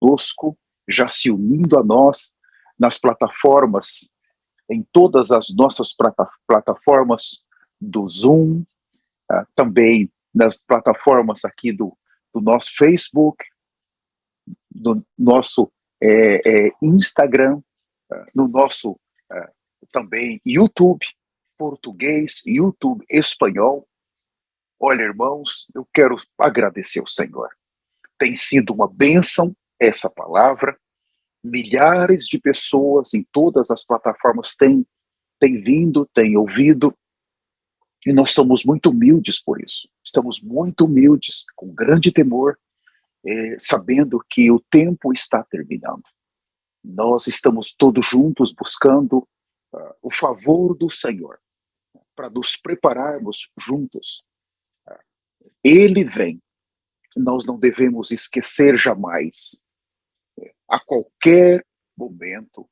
conosco, já se unindo a nós nas plataformas, em todas as nossas plataformas do Zoom, também nas plataformas aqui do nosso Facebook, do nosso Instagram, no nosso também YouTube português, YouTube espanhol. Olha, irmãos, eu quero agradecer ao Senhor. Tem sido uma bênção essa palavra. Milhares de pessoas em todas as plataformas têm vindo, têm ouvido, e nós somos muito humildes por isso. Estamos muito humildes, com grande temor, sabendo que o tempo está terminando. Nós estamos todos juntos buscando o favor do Senhor, para nos prepararmos juntos. Ele vem, nós não devemos esquecer jamais. A qualquer momento,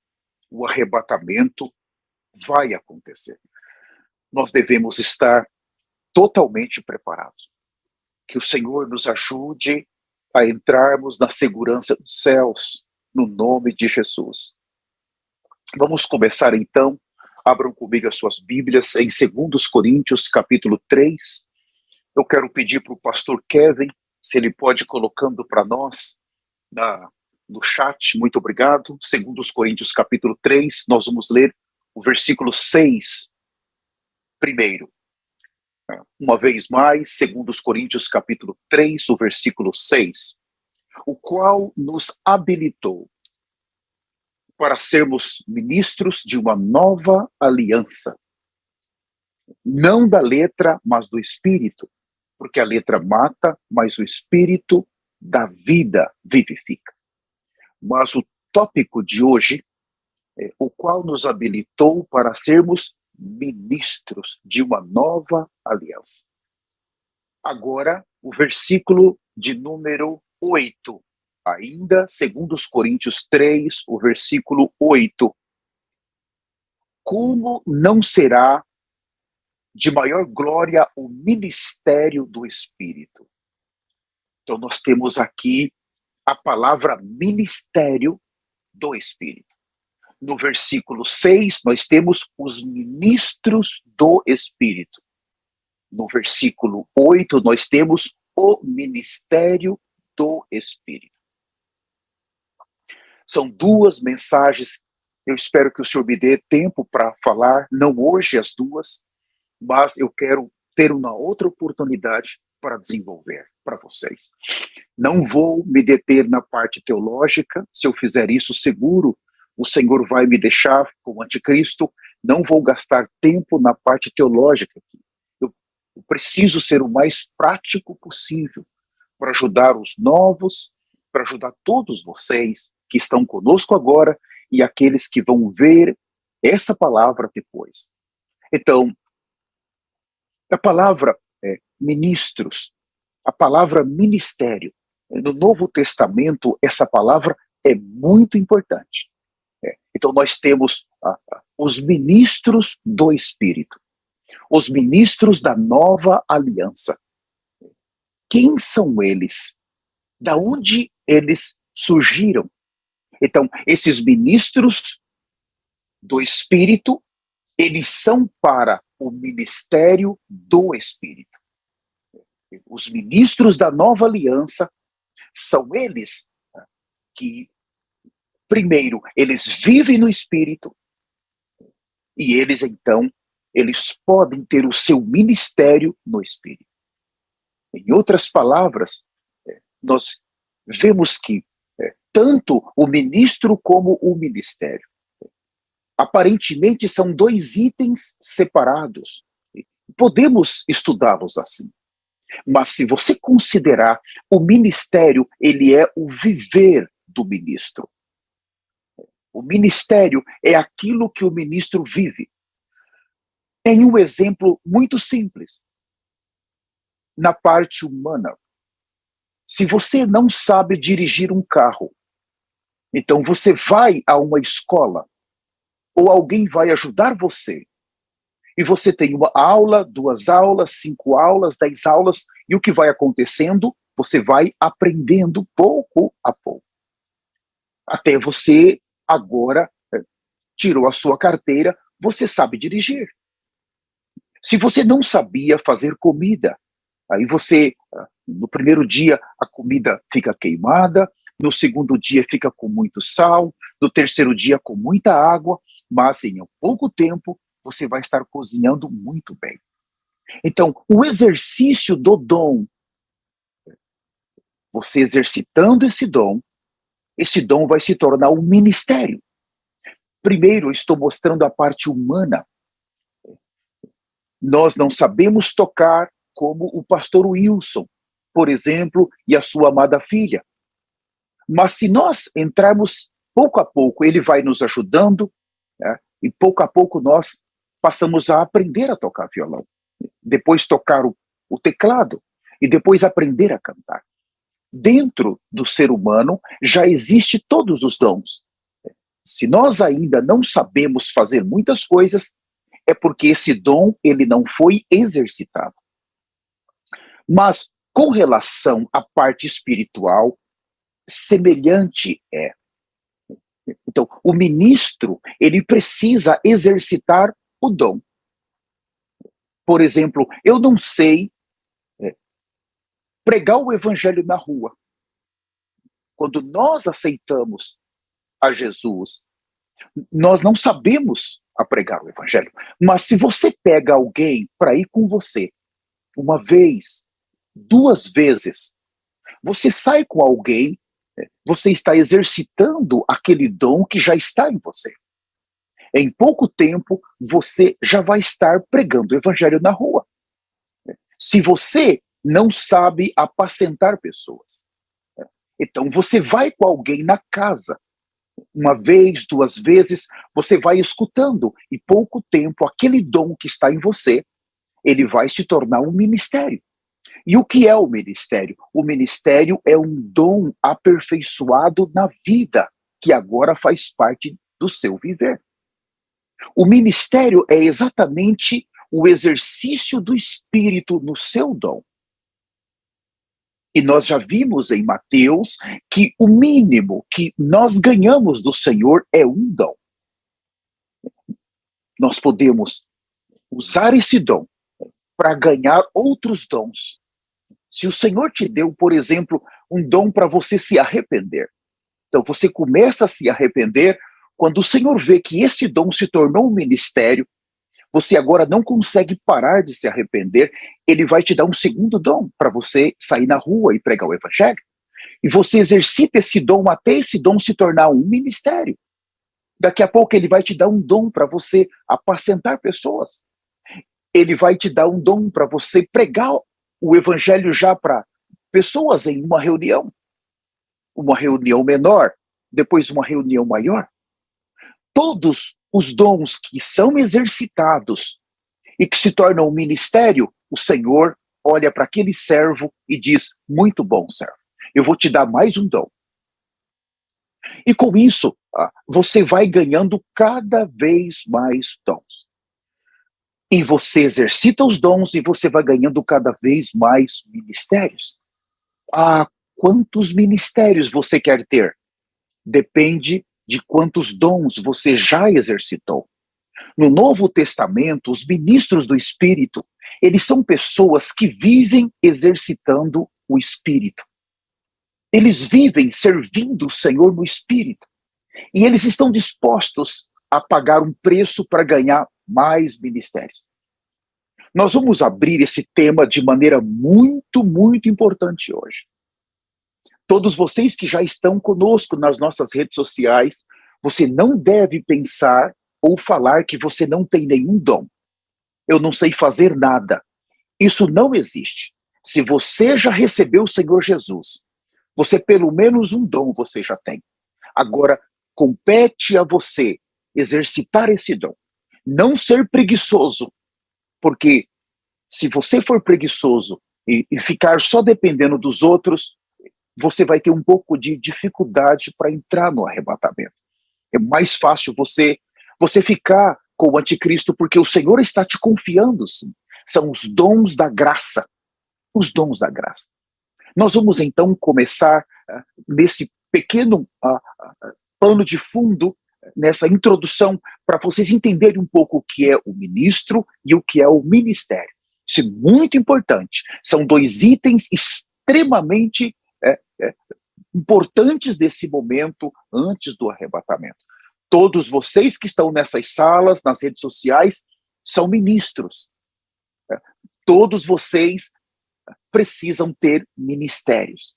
o arrebatamento vai acontecer. Nós devemos estar totalmente preparados. Que o Senhor nos ajude a entrarmos na segurança dos céus, no nome de Jesus. Vamos começar então. Abram comigo as suas Bíblias em 2 Coríntios, capítulo 3. Eu quero pedir para o pastor Kevin, se ele pode ir colocando para nós no chat. Muito obrigado. 2 Coríntios, capítulo 3, nós vamos ler o versículo 6 primeiro. Uma vez mais, 2 Coríntios, capítulo 3, o versículo 6. O qual nos habilitou para sermos ministros de uma nova aliança. Não da letra, mas do Espírito. Porque a letra mata, mas o Espírito da vida vivifica. Mas o tópico de hoje é o qual nos habilitou para sermos ministros de uma nova aliança. Agora, o versículo de número 8. Ainda, 2 Coríntios 3, o versículo 8. Como não será de maior glória o ministério do Espírito? Então, nós temos aqui a palavra ministério do Espírito. No versículo 6, nós temos os ministros do Espírito. No versículo 8, nós temos o ministério do Espírito. São duas mensagens. Eu espero que o Senhor me dê tempo para falar, não hoje as duas, mas eu quero ter uma outra oportunidade para desenvolver para vocês. Não vou me deter na parte teológica. Se eu fizer isso, seguro, o Senhor vai me deixar como anticristo. Não vou gastar tempo na parte teológica aqui. Eu preciso ser o mais prático possível para ajudar os novos, para ajudar todos vocês que estão conosco agora e aqueles que vão ver essa palavra depois. Então, a palavra ministros, a palavra ministério, no Novo Testamento, essa palavra é muito importante. Então, nós temos os ministros do Espírito, os ministros da nova aliança. Quem são eles? Da onde eles surgiram? Então, esses ministros do Espírito, eles são para o ministério do Espírito. Os ministros da nova aliança são eles que, primeiro, eles vivem no Espírito e eles, então, eles podem ter o seu ministério no Espírito. Em outras palavras, nós vemos que tanto o ministro como o ministério, aparentemente são dois itens separados. Podemos estudá-los assim. Mas se você considerar o ministério, ele é o viver do ministro. O ministério é aquilo que o ministro vive. Em um exemplo muito simples, na parte humana. Se você não sabe dirigir um carro, então você vai a uma escola, ou alguém vai ajudar você, e você tem uma aula, 2 aulas, 5 aulas, 10 aulas, e o que vai acontecendo? Você vai aprendendo pouco a pouco. Até você agora tirou a sua carteira, você sabe dirigir. Se você não sabia fazer comida, aí você, no primeiro dia, a comida fica queimada, no segundo dia fica com muito sal, no terceiro dia com muita água, mas em pouco tempo você vai estar cozinhando muito bem. Então, o exercício do dom, você exercitando esse dom vai se tornar um ministério. Primeiro, eu estou mostrando a parte humana. Nós não sabemos tocar como o pastor Wilson, por exemplo, e a sua amada filha. Mas se nós entrarmos pouco a pouco, ele vai nos ajudando, né? E pouco a pouco nós passamos a aprender a tocar violão. Depois tocar o teclado e depois aprender a cantar. Dentro do ser humano já existe todos os dons. Se nós ainda não sabemos fazer muitas coisas, é porque esse dom ele não foi exercitado. Mas com relação à parte espiritual, semelhante é. Então, o ministro, ele precisa exercitar o dom. Por exemplo, eu não sei pregar o evangelho na rua. Quando nós aceitamos a Jesus, nós não sabemos a pregar o evangelho. Mas se você pega alguém para ir com você, uma vez, duas vezes, você sai com alguém, você está exercitando aquele dom que já está em você. Em pouco tempo, você já vai estar pregando o evangelho na rua. Se você não sabe apacentar pessoas, então você vai com alguém na casa, uma vez, duas vezes, você vai escutando, e pouco tempo, aquele dom que está em você, ele vai se tornar um ministério. E o que é o ministério? O ministério é um dom aperfeiçoado na vida, que agora faz parte do seu viver. O ministério é exatamente o exercício do Espírito no seu dom. E nós já vimos em Mateus que o mínimo que nós ganhamos do Senhor é um dom. Nós podemos usar esse dom para ganhar outros dons. Se o Senhor te deu, por exemplo, um dom para você se arrepender, então você começa a se arrepender, quando o Senhor vê que esse dom se tornou um ministério, você agora não consegue parar de se arrepender, ele vai te dar um segundo dom para você sair na rua e pregar o evangelho. E você exercita esse dom até esse dom se tornar um ministério. Daqui a pouco ele vai te dar um dom para você apacentar pessoas. Ele vai te dar um dom para você pregar o evangelho já para pessoas em uma reunião menor, depois uma reunião maior. Todos os dons que são exercitados e que se tornam um ministério, o Senhor olha para aquele servo e diz: muito bom, servo, eu vou te dar mais um dom. E com isso, você vai ganhando cada vez mais dons. E você exercita os dons e você vai ganhando cada vez mais ministérios. Quantos ministérios você quer ter? Depende de quantos dons você já exercitou. No Novo Testamento, os ministros do Espírito, eles são pessoas que vivem exercitando o Espírito. Eles vivem servindo o Senhor no Espírito. E eles estão dispostos a pagar um preço para ganhar mais ministérios. Nós vamos abrir esse tema de maneira muito, muito importante hoje. Todos vocês que já estão conosco nas nossas redes sociais, você não deve pensar ou falar que você não tem nenhum dom. Eu não sei fazer nada. Isso não existe. Se você já recebeu o Senhor Jesus, você pelo menos um dom você já tem. Agora, compete a você exercitar esse dom. Não ser preguiçoso, porque se você for preguiçoso e ficar só dependendo dos outros, você vai ter um pouco de dificuldade para entrar no arrebatamento. É mais fácil você ficar com o anticristo, porque o Senhor está te confiando, sim. São os dons da graça. Os dons da graça. Nós vamos então começar nesse pequeno pano de fundo nessa introdução para vocês entenderem um pouco o que é o ministro e o que é o ministério. Isso é muito importante. São dois itens extremamente importantes desse momento antes do arrebatamento. Todos vocês que estão nessas salas, nas redes sociais, são ministros. Todos vocês precisam ter ministérios.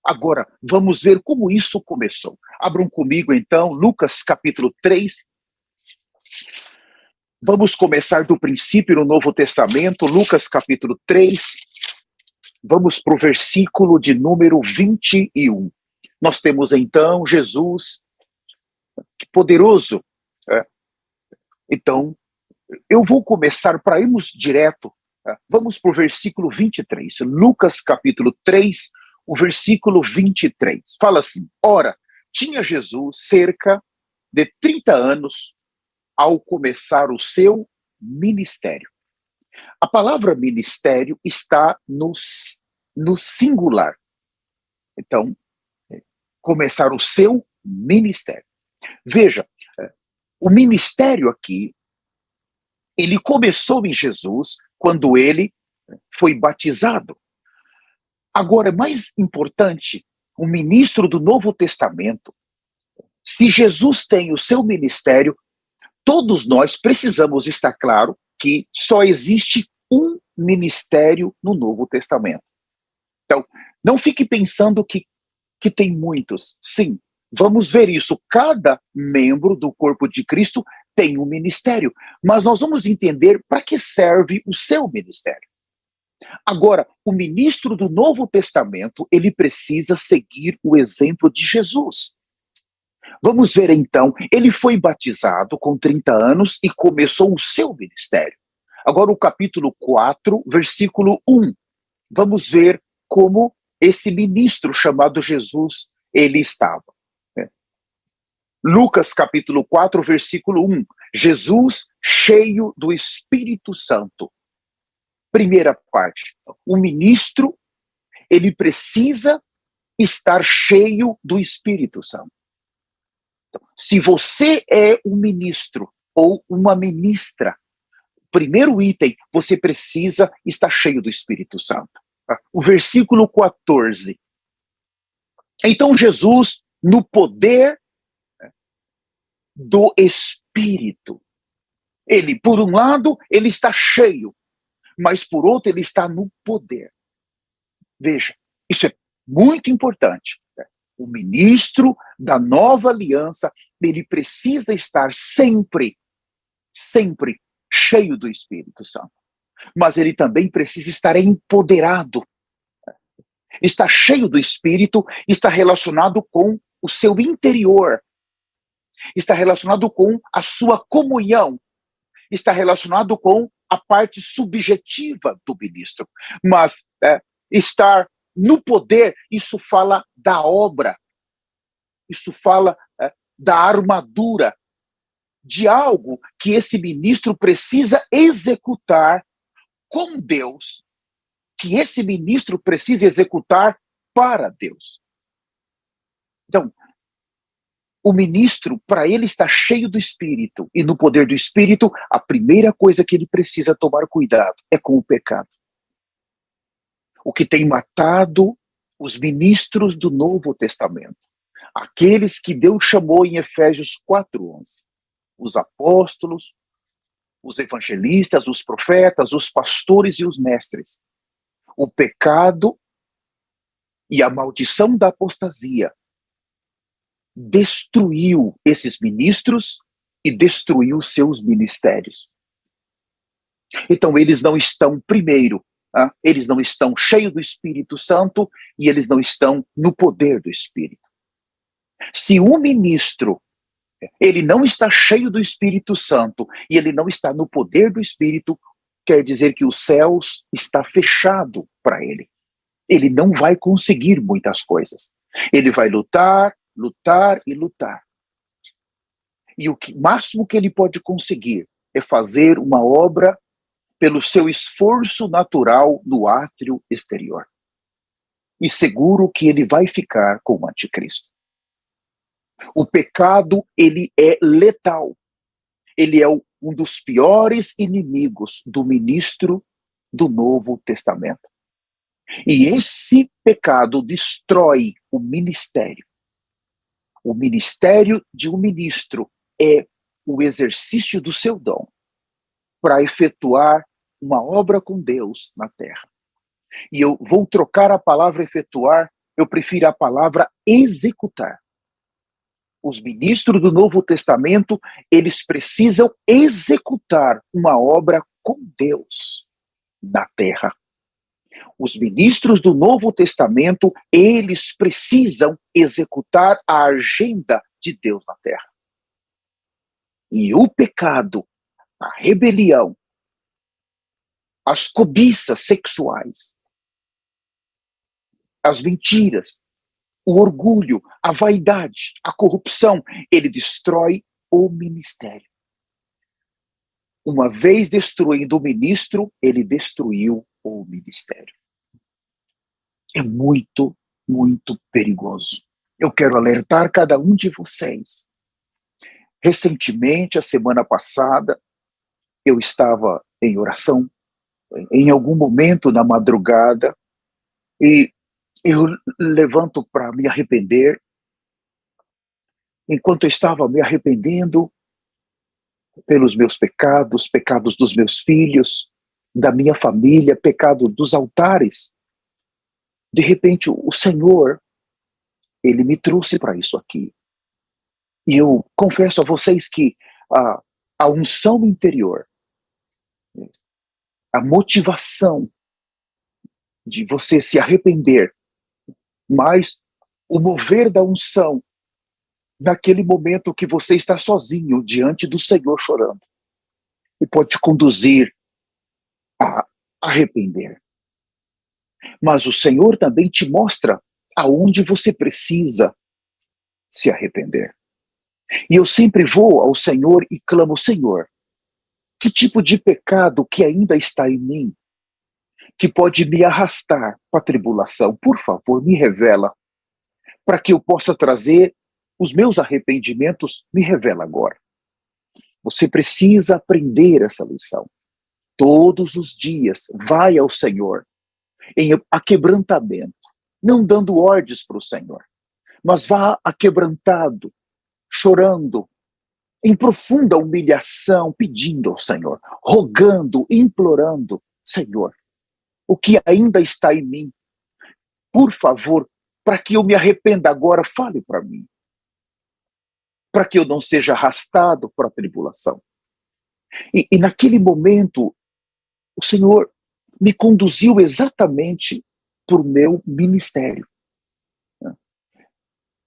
Agora, vamos ver como isso começou. Abram comigo, então, Lucas capítulo 3. Vamos começar do princípio no Novo Testamento, Lucas capítulo 3. Vamos para o versículo de número 21. Nós temos, então, Jesus, que poderoso. Então, eu vou começar para irmos direto. Vamos para o versículo 23. Lucas capítulo 3, o versículo 23. Fala assim: ora, tinha Jesus cerca de 30 anos ao começar o seu ministério. A palavra ministério está no singular. Então, começar o seu ministério. Veja, o ministério aqui, ele começou em Jesus quando ele foi batizado. Agora, mais importante, o ministro do Novo Testamento, se Jesus tem o seu ministério, todos nós precisamos estar claro que só existe um ministério no Novo Testamento. Então, não fique pensando que tem muitos. Sim, vamos ver isso. Cada membro do corpo de Cristo tem um ministério, mas nós vamos entender para que serve o seu ministério. Agora, o ministro do Novo Testamento, ele precisa seguir o exemplo de Jesus. Vamos ver então, ele foi batizado com 30 anos e começou o seu ministério. Agora o capítulo 4, versículo 1. Vamos ver como esse ministro chamado Jesus, ele estava. Lucas capítulo 4, versículo 1. Jesus cheio do Espírito Santo. Primeira parte, o ministro, ele precisa estar cheio do Espírito Santo. Então, se você é um ministro ou uma ministra, primeiro item, você precisa estar cheio do Espírito Santo. O versículo 14. Então Jesus, no poder do Espírito, ele, por um lado, ele está cheio, mas por outro, ele está no poder. Veja, isso é muito importante. O ministro da nova aliança, ele precisa estar sempre cheio do Espírito Santo. Mas ele também precisa estar empoderado. Estar cheio do Espírito está relacionado com o seu interior. Está relacionado com a sua comunhão. Está relacionado com a parte subjetiva do ministro. Mas estar no poder, isso fala da obra. Isso fala da armadura, de algo que esse ministro precisa executar com Deus, que esse ministro precisa executar para Deus. Então, o ministro, para ele estar cheio do Espírito e no poder do Espírito, a primeira coisa que ele precisa tomar cuidado é com o pecado. O que tem matado os ministros do Novo Testamento, aqueles que Deus chamou em Efésios 4:11, os apóstolos, os evangelistas, os profetas, os pastores e os mestres. O pecado e a maldição da apostasia destruiu esses ministros e destruiu seus ministérios. Então eles não estão, primeiro, eles não estão cheios do Espírito Santo e eles não estão no poder do Espírito. Se um ministro, ele não está cheio do Espírito Santo e ele não está no poder do Espírito, quer dizer que os céus está fechado para ele. Ele não vai conseguir muitas coisas. Ele vai lutar, lutar e lutar. E o máximo que ele pode conseguir é fazer uma obra pelo seu esforço natural no átrio exterior. E seguro que ele vai ficar com o anticristo. O pecado, ele é letal. Ele é um dos piores inimigos do ministro do Novo Testamento. E esse pecado destrói o ministério. O ministério de um ministro é o exercício do seu dom para efetuar uma obra com Deus na terra. E eu vou trocar a palavra efetuar, eu prefiro a palavra executar. Os ministros do Novo Testamento, eles precisam executar uma obra com Deus na terra. Os ministros do Novo Testamento, eles precisam executar a agenda de Deus na terra. E o pecado, a rebelião, as cobiças sexuais, as mentiras, o orgulho, a vaidade, a corrupção, ele destrói o ministério. Uma vez destruindo o ministro, ele destruiu o ministério. É muito, muito perigoso. Eu quero alertar cada um de vocês. Recentemente, a semana passada, eu estava em oração, em algum momento na madrugada, e eu levanto para me arrepender. Enquanto eu estava me arrependendo pelos meus pecados, pecados dos meus filhos, da minha família, pecado dos altares, de repente o Senhor, ele me trouxe para isso aqui. E eu confesso a vocês que a unção interior, a motivação de você se arrepender, mas o mover da unção, naquele momento que você está sozinho diante do Senhor chorando, e pode te conduzir a arrepender. Mas o Senhor também te mostra aonde você precisa se arrepender. E eu sempre vou ao Senhor e clamo: Senhor, que tipo de pecado que ainda está em mim, que pode me arrastar para a tribulação? Por favor, me revela, para que eu possa trazer os meus arrependimentos. Me revela agora. Você precisa aprender essa lição. Todos os dias, vai ao Senhor em aquebrantamento, não dando ordens para o Senhor, mas vá aquebrantado, chorando, em profunda humilhação, pedindo ao Senhor, rogando, implorando: Senhor, o que ainda está em mim, por favor, para que eu me arrependa agora, fale para mim, para que eu não seja arrastado para a tribulação. E naquele momento, o Senhor me conduziu exatamente para o meu ministério.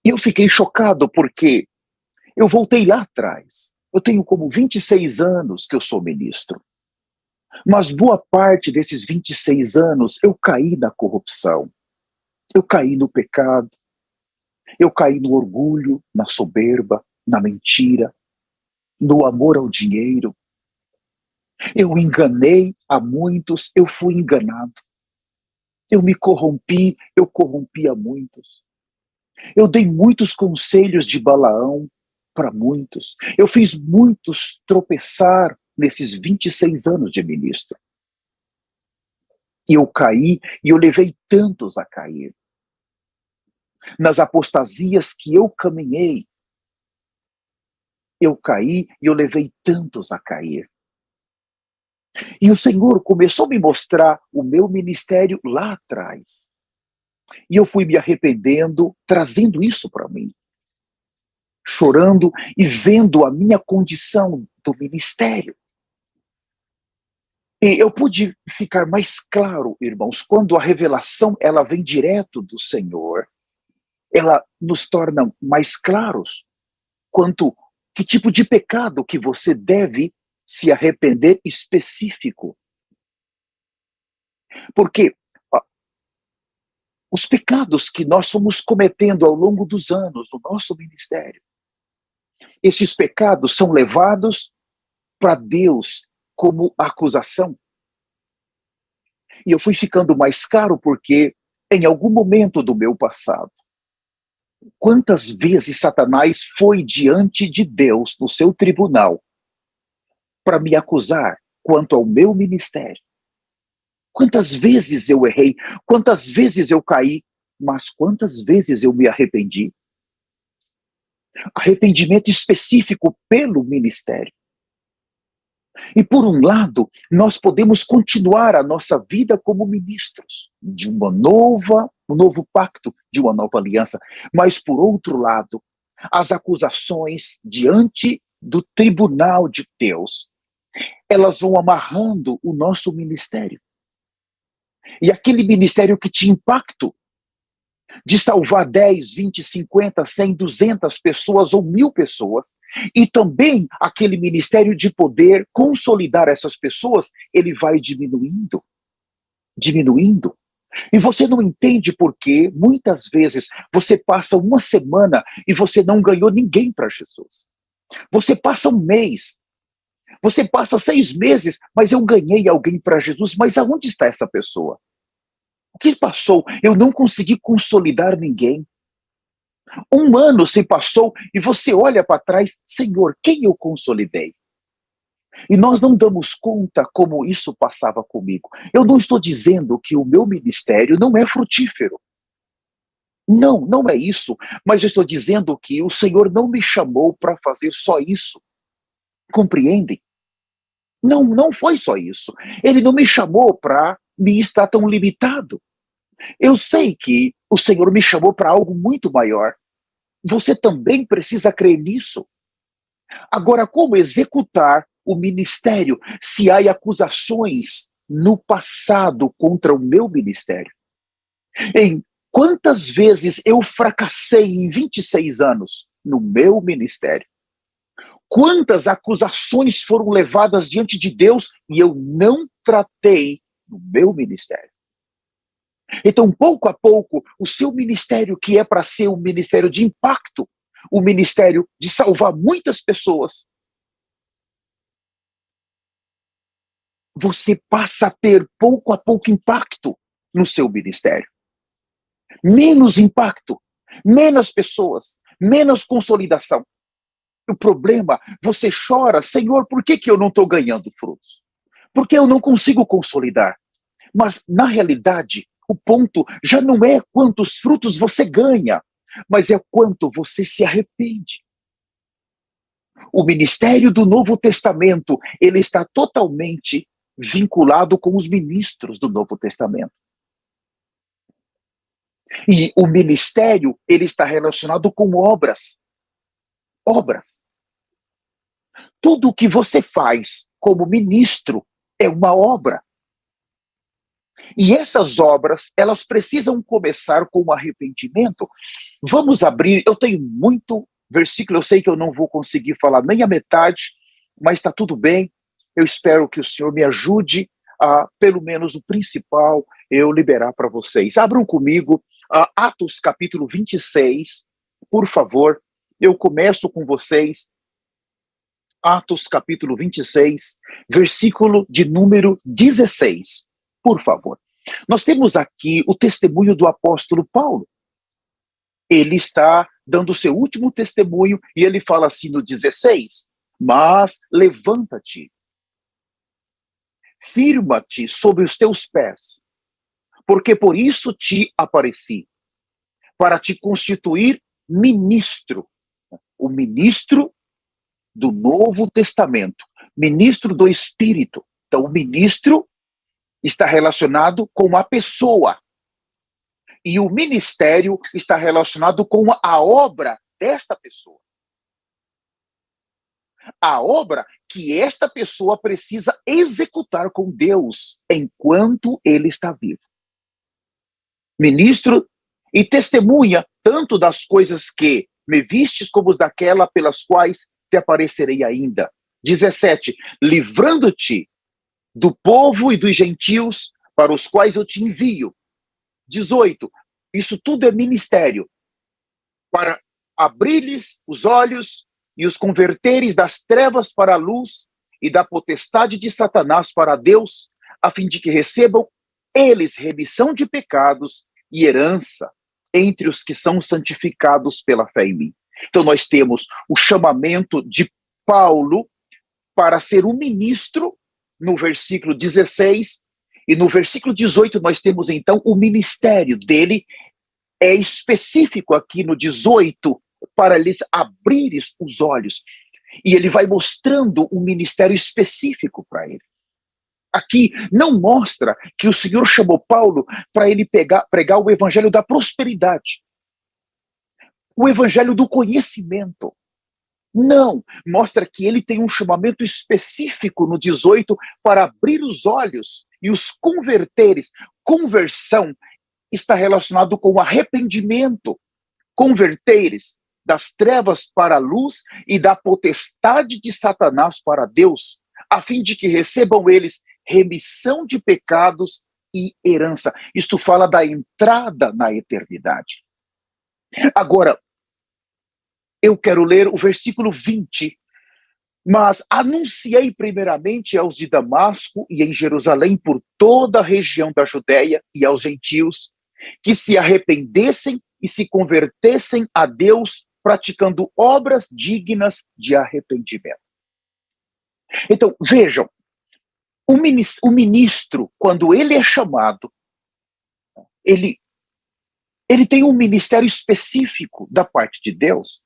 E eu fiquei chocado porque eu voltei lá atrás. Eu tenho como 26 anos que eu sou ministro. Mas boa parte desses 26 anos eu caí na corrupção. Eu caí no pecado. Eu caí no orgulho, na soberba, na mentira, no amor ao dinheiro. Eu enganei a muitos, eu fui enganado. Eu me corrompi, eu corrompi a muitos. Eu dei muitos conselhos de Balaão para muitos. Eu fiz muitos tropeçar nesses 26 anos de ministro. E eu caí, e eu levei tantos a cair. Nas apostasias que eu caminhei, eu caí e eu levei tantos a cair. E o Senhor começou a me mostrar o meu ministério lá atrás. E eu fui me arrependendo, trazendo isso para mim. Chorando e vendo a minha condição do ministério. E eu pude ficar mais claro, irmãos, quando a revelação ela vem direto do Senhor, ela nos torna mais claros quanto que tipo de pecado que você deve se arrepender específico. Porque os pecados que nós fomos cometendo ao longo dos anos do nosso ministério, esses pecados são levados para Deus como acusação. E eu fui ficando mais claro porque, em algum momento do meu passado, Quantas vezes Satanás foi diante de Deus no seu tribunal para me acusar quanto ao meu ministério? Quantas vezes eu errei, quantas vezes eu caí, mas quantas vezes eu me arrependi? Arrependimento específico pelo ministério. E por um lado, nós podemos continuar a nossa vida como ministros de um novo pacto, de uma nova aliança. Mas por outro lado, as acusações diante do tribunal de Deus, elas vão amarrando o nosso ministério. E aquele ministério que tinha impacto de salvar 10, 20, 50, 100, 200 pessoas ou 1000 pessoas, e também aquele ministério de poder consolidar essas pessoas, ele vai diminuindo, diminuindo. E você não entende por que muitas vezes você passa uma semana e você não ganhou ninguém para Jesus. Você passa um mês, você passa 6 meses, mas eu ganhei alguém para Jesus, mas aonde está essa pessoa? O que passou? Eu não consegui consolidar ninguém. 1 ano se passou e você olha para trás, Senhor, quem eu consolidei? E nós não damos conta como isso passava comigo. Eu não estou dizendo que o meu ministério não é frutífero. Não, não é isso. Mas eu estou dizendo que o Senhor não me chamou para fazer só isso. Compreendem? Não, não foi só isso. Ele não me chamou para me estar tão limitado. Eu sei que o Senhor me chamou para algo muito maior. Você também precisa crer nisso. Agora, como executar o ministério se há acusações no passado contra o meu ministério? Em quantas vezes eu fracassei em 26 anos no meu ministério? Quantas acusações foram levadas diante de Deus e eu não tratei no meu ministério? Então, pouco a pouco, o seu ministério, que é para ser um ministério de impacto, o ministério de salvar muitas pessoas, você passa a ter pouco a pouco impacto no seu ministério. Menos impacto, menos pessoas, menos consolidação. O problema, você chora, Senhor, por que eu não estou ganhando frutos? Por que eu não consigo consolidar? Mas, na realidade, o ponto já não é quantos frutos você ganha, mas é quanto você se arrepende. O ministério do Novo Testamento, ele está totalmente vinculado com os ministros do Novo Testamento. E o ministério, ele está relacionado com obras. Obras. Tudo o que você faz como ministro é uma obra. E essas obras, elas precisam começar com um arrependimento. Vamos abrir, eu tenho muito versículo, eu sei que eu não vou conseguir falar nem a metade, mas está tudo bem. Eu espero que o Senhor me ajude a, pelo menos o principal, eu liberar para vocês. Abram comigo Atos capítulo 26, por favor. Eu começo com vocês. Atos capítulo 26, versículo de número 16. Por favor. Nós temos aqui o testemunho do apóstolo Paulo. Ele está dando o seu último testemunho e ele fala assim no 16: mas levanta-te, firma-te sobre os teus pés, porque por isso te apareci, para te constituir ministro, o ministro do Novo Testamento, ministro do Espírito. Então, o ministro está relacionado com a pessoa. E o ministério está relacionado com a obra desta pessoa. A obra que esta pessoa precisa executar com Deus enquanto ele está vivo. Ministro e testemunha tanto das coisas que me vistes como daquela pelas quais te aparecerei ainda. 17. Livrando-te do povo e dos gentios para os quais eu te envio. 18. Isso tudo é ministério, para abrir-lhes os olhos e os converteres das trevas para a luz e da potestade de Satanás para Deus, a fim de que recebam eles remissão de pecados e herança entre os que são santificados pela fé em mim. Então nós temos o chamamento de Paulo para ser um ministro, no versículo 16, e no versículo 18 nós temos então o ministério dele, é específico aqui no 18, para lhes abrir os olhos. E ele vai mostrando um ministério específico para ele. Aqui não mostra que o Senhor chamou Paulo para ele pregar o evangelho da prosperidade, o evangelho do conhecimento. Não, mostra que ele tem um chamamento específico no 18 para abrir os olhos e os converteres. Conversão está relacionado com arrependimento. Converteres das trevas para a luz e da potestade de Satanás para Deus, a fim de que recebam eles remissão de pecados e herança. Isto fala da entrada na eternidade. Agora, eu quero ler o versículo 20. Mas anunciei primeiramente aos de Damasco e em Jerusalém por toda a região da Judéia e aos gentios que se arrependessem e se convertessem a Deus praticando obras dignas de arrependimento. Então, vejam, o ministro, quando ele é chamado, ele tem um ministério específico da parte de Deus.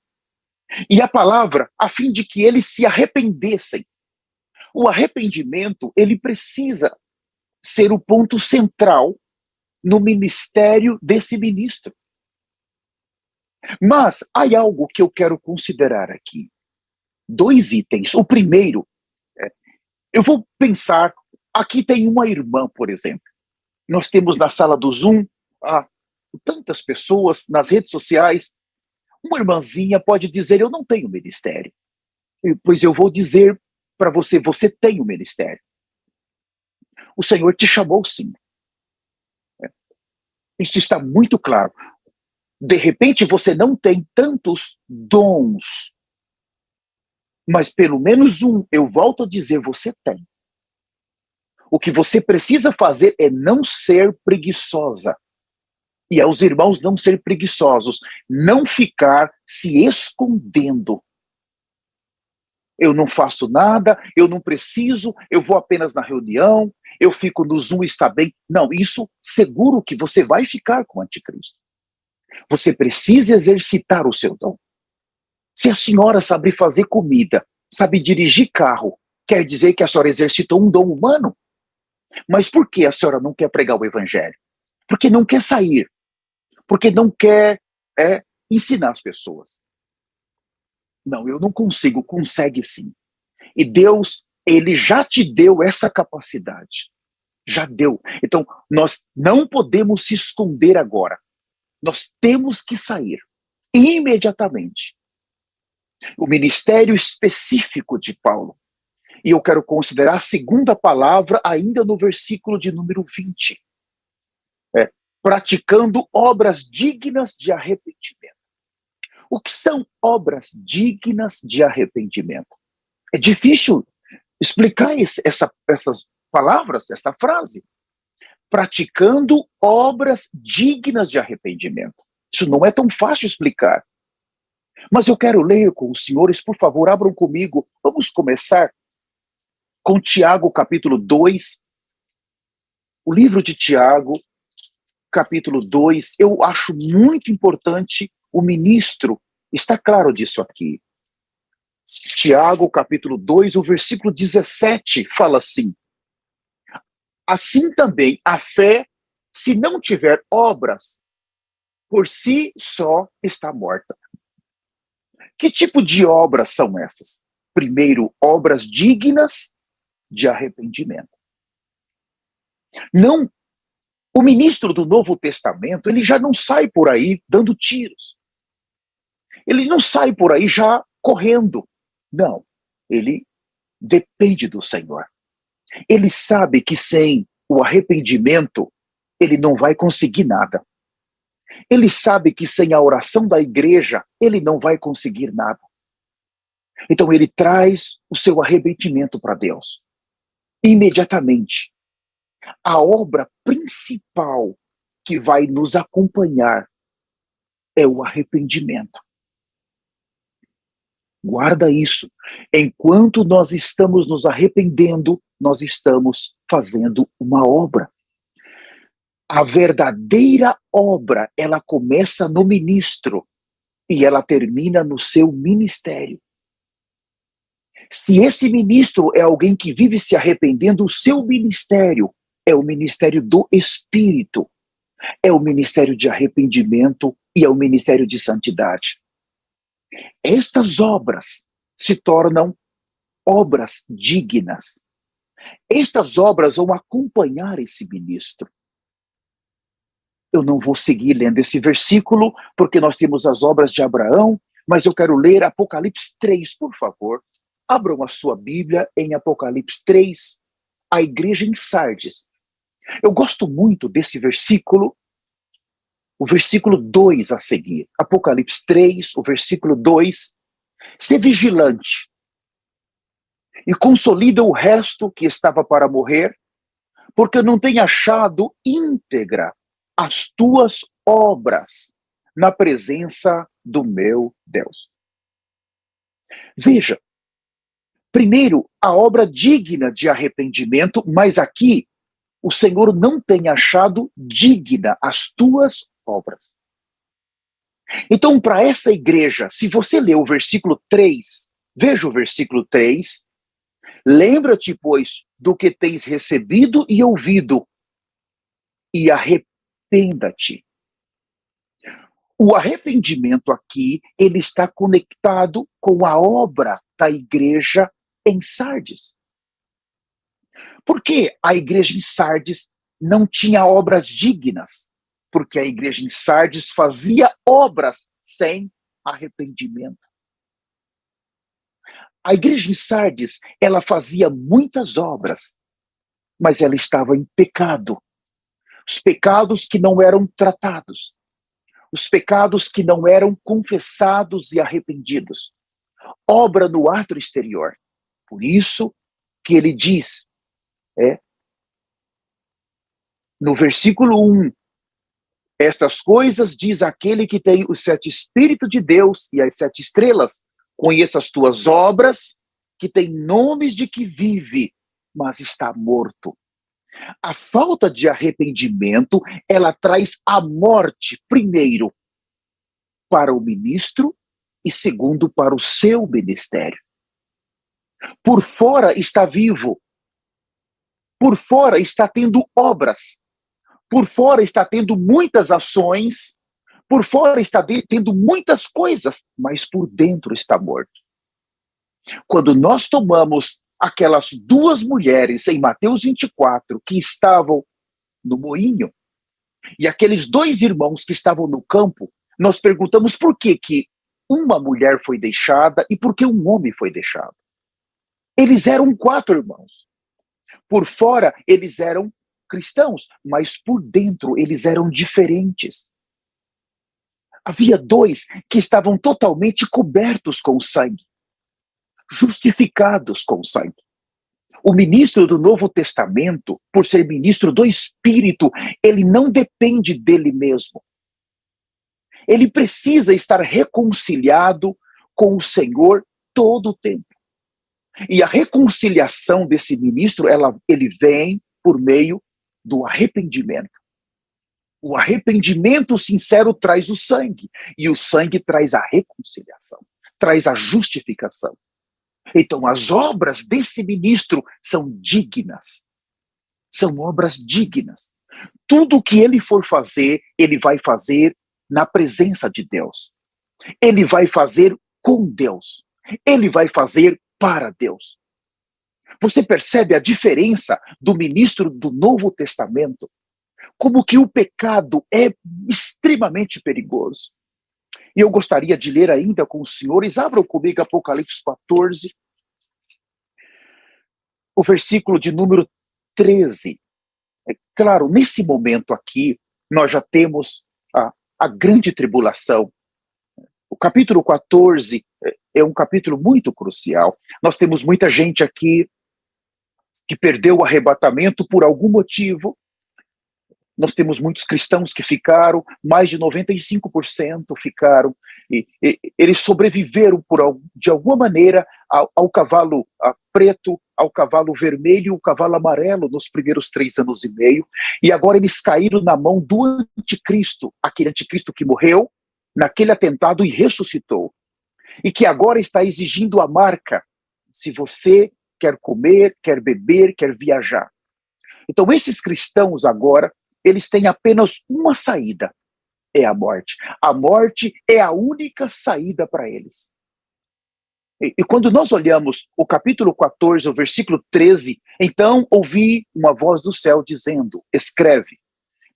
E a palavra, a fim de que eles se arrependessem. O arrependimento, ele precisa ser o ponto central no ministério desse ministro. Mas há algo que eu quero considerar aqui. 2 itens. O primeiro, eu vou pensar, aqui tem uma irmã, por exemplo. Nós temos na sala do Zoom, tantas pessoas nas redes sociais. Uma irmãzinha pode dizer, eu não tenho ministério. Pois eu vou dizer para você, você tem o ministério. O Senhor te chamou sim. Isso está muito claro. De repente você não tem tantos dons, mas pelo menos um, eu volto a dizer, você tem. O que você precisa fazer é não ser preguiçosa. E aos irmãos não ser preguiçosos, não ficar se escondendo. Eu não faço nada, eu não preciso, eu vou apenas na reunião, eu fico no Zoom, está bem. Não, isso seguro que você vai ficar com o anticristo. Você precisa exercitar o seu dom. Se a senhora sabe fazer comida, sabe dirigir carro, quer dizer que a senhora exercitou um dom humano? Mas por que a senhora não quer pregar o evangelho? Porque não quer sair. Porque não quer ensinar as pessoas. Não, eu não consigo, consegue sim. E Deus, Ele já te deu essa capacidade. Já deu. Então, nós não podemos se esconder agora. Nós temos que sair imediatamente. O ministério específico de Paulo. E eu quero considerar a segunda palavra ainda no versículo de número 20. Praticando obras dignas de arrependimento. O que são obras dignas de arrependimento? É difícil explicar essas palavras, essa frase. Praticando obras dignas de arrependimento. Isso não é tão fácil explicar. Mas eu quero ler com os senhores, por favor, abram comigo. Vamos começar com Tiago, capítulo 2. O livro de Tiago, capítulo 2, eu acho muito importante o ministro, está claro disso aqui. Tiago, capítulo 2, o versículo 17, fala assim: assim também a fé, se não tiver obras, por si só está morta. Que tipo de obras são essas? Primeiro, obras dignas de arrependimento. Não. O ministro do Novo Testamento, ele já não sai por aí dando tiros. Ele não sai por aí já correndo. Não, ele depende do Senhor. Ele sabe que sem o arrependimento, ele não vai conseguir nada. Ele sabe que sem a oração da igreja, ele não vai conseguir nada. Então ele traz o seu arrependimento para Deus. Imediatamente. A obra principal que vai nos acompanhar é o arrependimento. Guarda isso. Enquanto nós estamos nos arrependendo, nós estamos fazendo uma obra. A verdadeira obra, ela começa no ministro e ela termina no seu ministério. Se esse ministro é alguém que vive se arrependendo, o seu ministério é o ministério do Espírito, é o ministério de arrependimento e é o ministério de santidade. Estas obras se tornam obras dignas. Estas obras vão acompanhar esse ministro. Eu não vou seguir lendo esse versículo, porque nós temos as obras de Abraão, mas eu quero ler Apocalipse 3, por favor. Abram a sua Bíblia em Apocalipse 3, a igreja em Sardes. Eu gosto muito desse versículo, o versículo 2 a seguir. Apocalipse 3, o versículo 2. Sê vigilante e consolida o resto que estava para morrer, porque eu não tenho achado íntegra as tuas obras na presença do meu Deus. Veja, primeiro, a obra digna de arrependimento, mas aqui o Senhor não tem achado digna as tuas obras. Então, para essa igreja, se você ler o versículo 3, veja o versículo 3, lembra-te, pois, do que tens recebido e ouvido, e arrependa-te. O arrependimento aqui, ele está conectado com a obra da igreja em Sardes. Por que a igreja em Sardes não tinha obras dignas? Porque a igreja em Sardes fazia obras sem arrependimento. A igreja em Sardes, ela fazia muitas obras, mas ela estava em pecado. Os pecados que não eram tratados. Os pecados que não eram confessados e arrependidos. Obra no ato exterior. Por isso que ele diz, no versículo 1, estas coisas diz aquele que tem os 7 Espíritos de Deus e as 7 estrelas. Conheça as tuas obras, que tem nomes de que vive, mas está morto. A falta de arrependimento, ela traz a morte, primeiro, para o ministro e segundo, para o seu ministério. Por fora está vivo, por fora está tendo obras, por fora está tendo muitas ações, por fora está tendo muitas coisas, mas por dentro está morto. Quando nós tomamos aquelas 2 mulheres em Mateus 24 que estavam no moinho, e aqueles 2 irmãos que estavam no campo, nós perguntamos por que uma mulher foi deixada e por que um homem foi deixado. Eles eram 4 irmãos. Por fora, eles eram cristãos, mas por dentro eles eram diferentes. Havia 2 que estavam totalmente cobertos com sangue, justificados com sangue. O ministro do Novo Testamento, por ser ministro do Espírito, ele não depende dele mesmo. Ele precisa estar reconciliado com o Senhor todo o tempo. E a reconciliação desse ministro, ele vem por meio do arrependimento. O arrependimento sincero traz o sangue, e o sangue traz a reconciliação, traz a justificação. Então, as obras desse ministro são dignas. São obras dignas. Tudo o que ele for fazer, ele vai fazer na presença de Deus. Ele vai fazer com Deus. Ele vai fazer para Deus. Você percebe a diferença do ministro do Novo Testamento? Como que o pecado é extremamente perigoso. E eu gostaria de ler ainda com os senhores, abram comigo Apocalipse 14, o versículo de número 13. Claro, nesse momento aqui, nós já temos a grande tribulação. O capítulo 14 é um capítulo muito crucial. Nós temos muita gente aqui que perdeu o arrebatamento por algum motivo. Nós temos muitos cristãos que ficaram, mais de 95% ficaram, e eles sobreviveram de alguma maneira ao cavalo preto, ao cavalo vermelho e ao cavalo amarelo nos primeiros 3 anos e meio, e agora eles caíram na mão do anticristo, aquele anticristo que morreu naquele atentado e ressuscitou, e que agora está exigindo a marca, se você quer comer, quer beber, quer viajar. Então esses cristãos agora, eles têm apenas uma saída, é a morte. A morte é a única saída para eles. E quando nós olhamos o capítulo 14, o versículo 13, então ouvi uma voz do céu dizendo, escreve,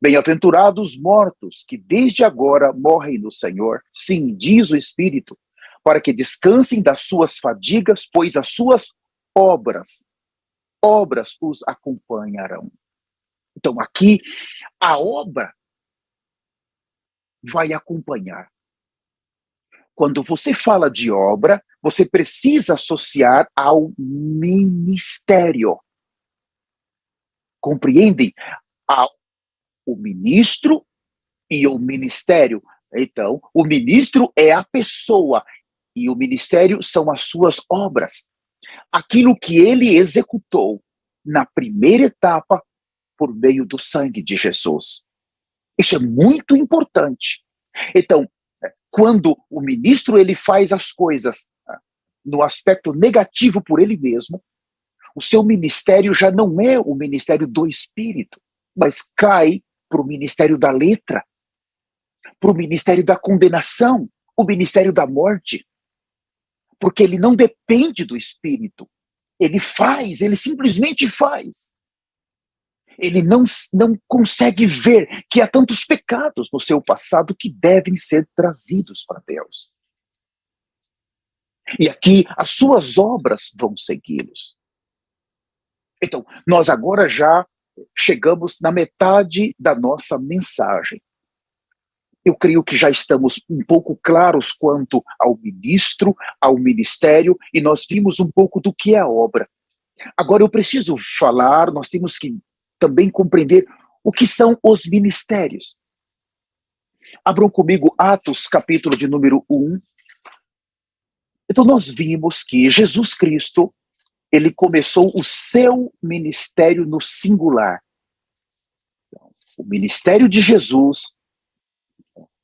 bem-aventurados os mortos, que desde agora morrem no Senhor, sim, diz o Espírito, para que descansem das suas fadigas, pois as suas obras os acompanharão. Então aqui, a obra vai acompanhar. Quando você fala de obra, você precisa associar ao ministério. Compreendem? O ministro e o ministério. Então, o ministro é a pessoa e o ministério são as suas obras. Aquilo que ele executou na primeira etapa por meio do sangue de Jesus. Isso é muito importante. Então, quando o ministro ele faz as coisas no aspecto negativo por ele mesmo, o seu ministério já não é o ministério do Espírito, mas cai para o ministério da letra, para o ministério da condenação, o ministério da morte, porque ele não depende do Espírito. Ele simplesmente faz. Ele não consegue ver que há tantos pecados no seu passado que devem ser trazidos para Deus. E aqui as suas obras vão segui-los. Então, nós agora já chegamos na metade da nossa mensagem. Eu creio que já estamos um pouco claros quanto ao ministro, ao ministério, e nós vimos um pouco do que é a obra. Agora eu preciso falar, nós temos que também compreender o que são os ministérios. Abram comigo Atos, capítulo de número 1. Então nós vimos que Jesus Cristo, ele começou o seu ministério no singular. O ministério de Jesus,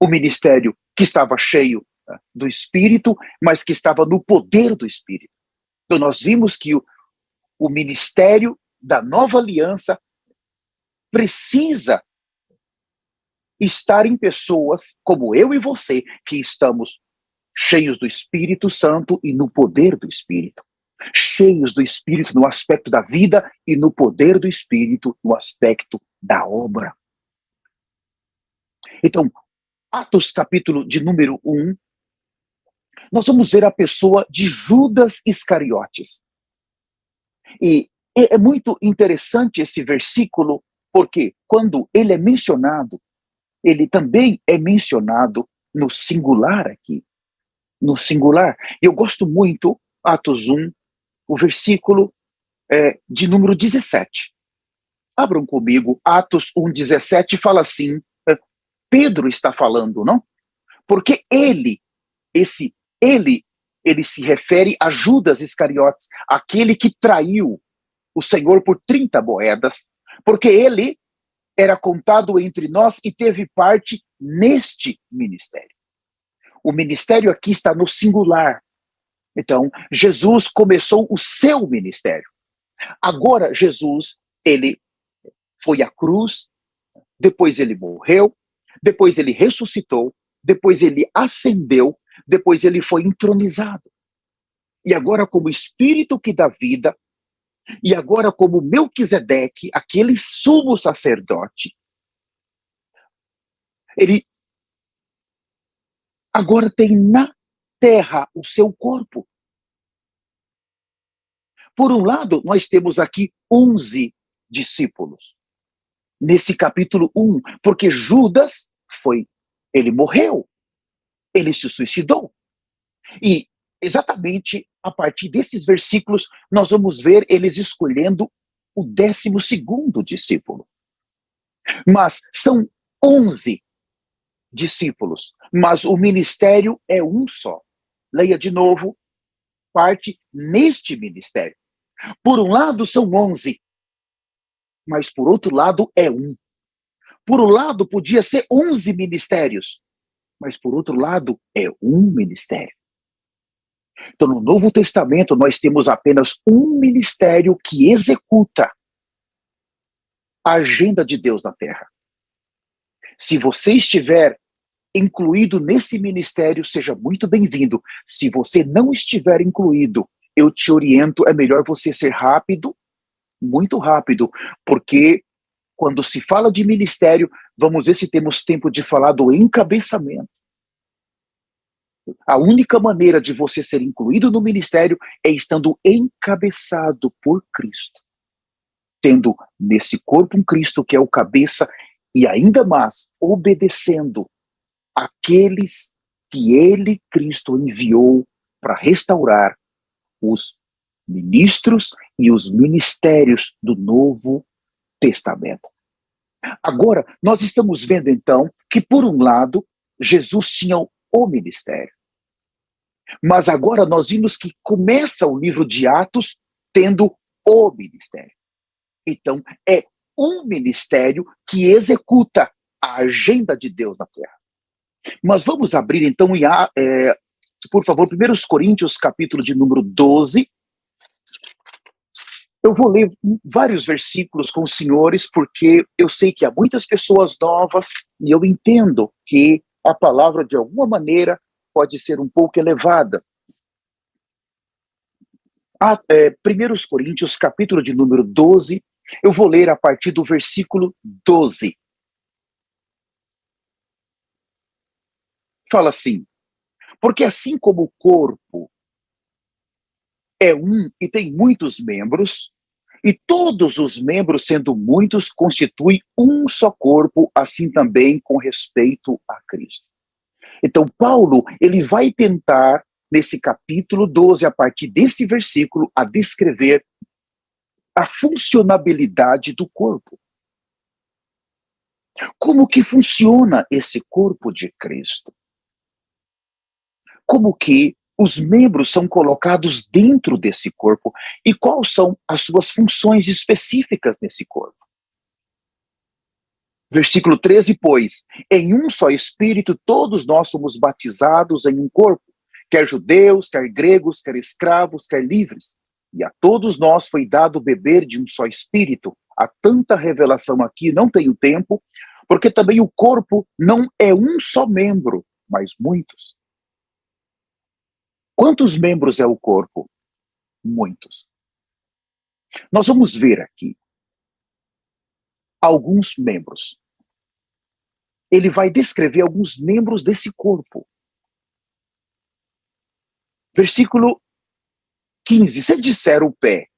o ministério que estava cheio do Espírito, mas que estava no poder do Espírito. Então nós vimos que o ministério da nova aliança precisa estar em pessoas como eu e você, que estamos cheios do Espírito Santo e no poder do Espírito. Cheios do Espírito no aspecto da vida e no poder do Espírito no aspecto da obra. Então, Atos capítulo de número 1, nós vamos ver a pessoa de Judas Iscariotes. E é muito interessante esse versículo, porque quando ele é mencionado, ele também é mencionado no singular aqui. No singular. Eu gosto muito, Atos 1, o versículo de número 17. Abram comigo, Atos 1:17 fala assim, Pedro está falando, não? Porque ele se refere a Judas Iscariotes, aquele que traiu o Senhor por 30 moedas, porque ele era contado entre nós e teve parte neste ministério. O ministério aqui está no singular. Então, Jesus começou o seu ministério. Agora, Jesus, ele foi à cruz, depois ele morreu, depois ele ressuscitou, depois ele ascendeu, depois ele foi entronizado. E agora, como Espírito que dá vida, e agora como Melquisedeque, aquele sumo sacerdote, ele agora tem na terra o seu corpo. Por um lado, nós temos aqui 11 discípulos, nesse capítulo 1, porque Judas ele morreu, ele se suicidou. E exatamente a partir desses versículos, nós vamos ver eles escolhendo o 12º discípulo. Mas são 11 discípulos, mas o ministério é um só. Leia de novo, parte neste ministério. Por um lado são 11, mas por outro lado é um. Por um lado podia ser 11 ministérios, mas por outro lado é um ministério. Então no Novo Testamento nós temos apenas um ministério que executa a agenda de Deus na terra. Se você estiver incluído nesse ministério, seja muito bem-vindo. Se você não estiver incluído, eu te oriento, é melhor você ser rápido, muito rápido, porque quando se fala de ministério, vamos ver se temos tempo de falar do encabeçamento. A única maneira de você ser incluído no ministério é estando encabeçado por Cristo. Tendo nesse corpo um Cristo que é o cabeça e ainda mais obedecendo aqueles que ele, Cristo, enviou para restaurar os ministros e os ministérios do Novo Testamento. Agora, nós estamos vendo então que, por um lado, Jesus tinha o ministério. Mas agora nós vimos que começa o livro de Atos tendo o ministério. Então, é um ministério que executa a agenda de Deus na terra. Mas vamos abrir então, por favor, 1 Coríntios, capítulo de número 12. Eu vou ler vários versículos com os senhores, porque eu sei que há muitas pessoas novas, e eu entendo que a palavra, de alguma maneira, pode ser um pouco elevada. 1 Coríntios, capítulo de número 12, eu vou ler a partir do versículo 12. Fala assim: porque assim como o corpo é um e tem muitos membros, e todos os membros, sendo muitos, constituem um só corpo, assim também com respeito a Cristo. Então, Paulo, ele vai tentar, nesse capítulo 12, a partir desse versículo, a descrever a funcionabilidade do corpo. Como que funciona esse corpo de Cristo? Como que os membros são colocados dentro desse corpo e quais são as suas funções específicas nesse corpo? Versículo 13, pois, em um só Espírito todos nós somos batizados em um corpo, quer judeus, quer gregos, quer escravos, quer livres, e a todos nós foi dado beber de um só Espírito. Há tanta revelação aqui, não tenho tempo, porque também o corpo não é um só membro, mas muitos. Quantos membros é o corpo? Muitos. Nós vamos ver aqui alguns membros. Ele vai descrever alguns membros desse corpo. Versículo 15. Se disser o pé,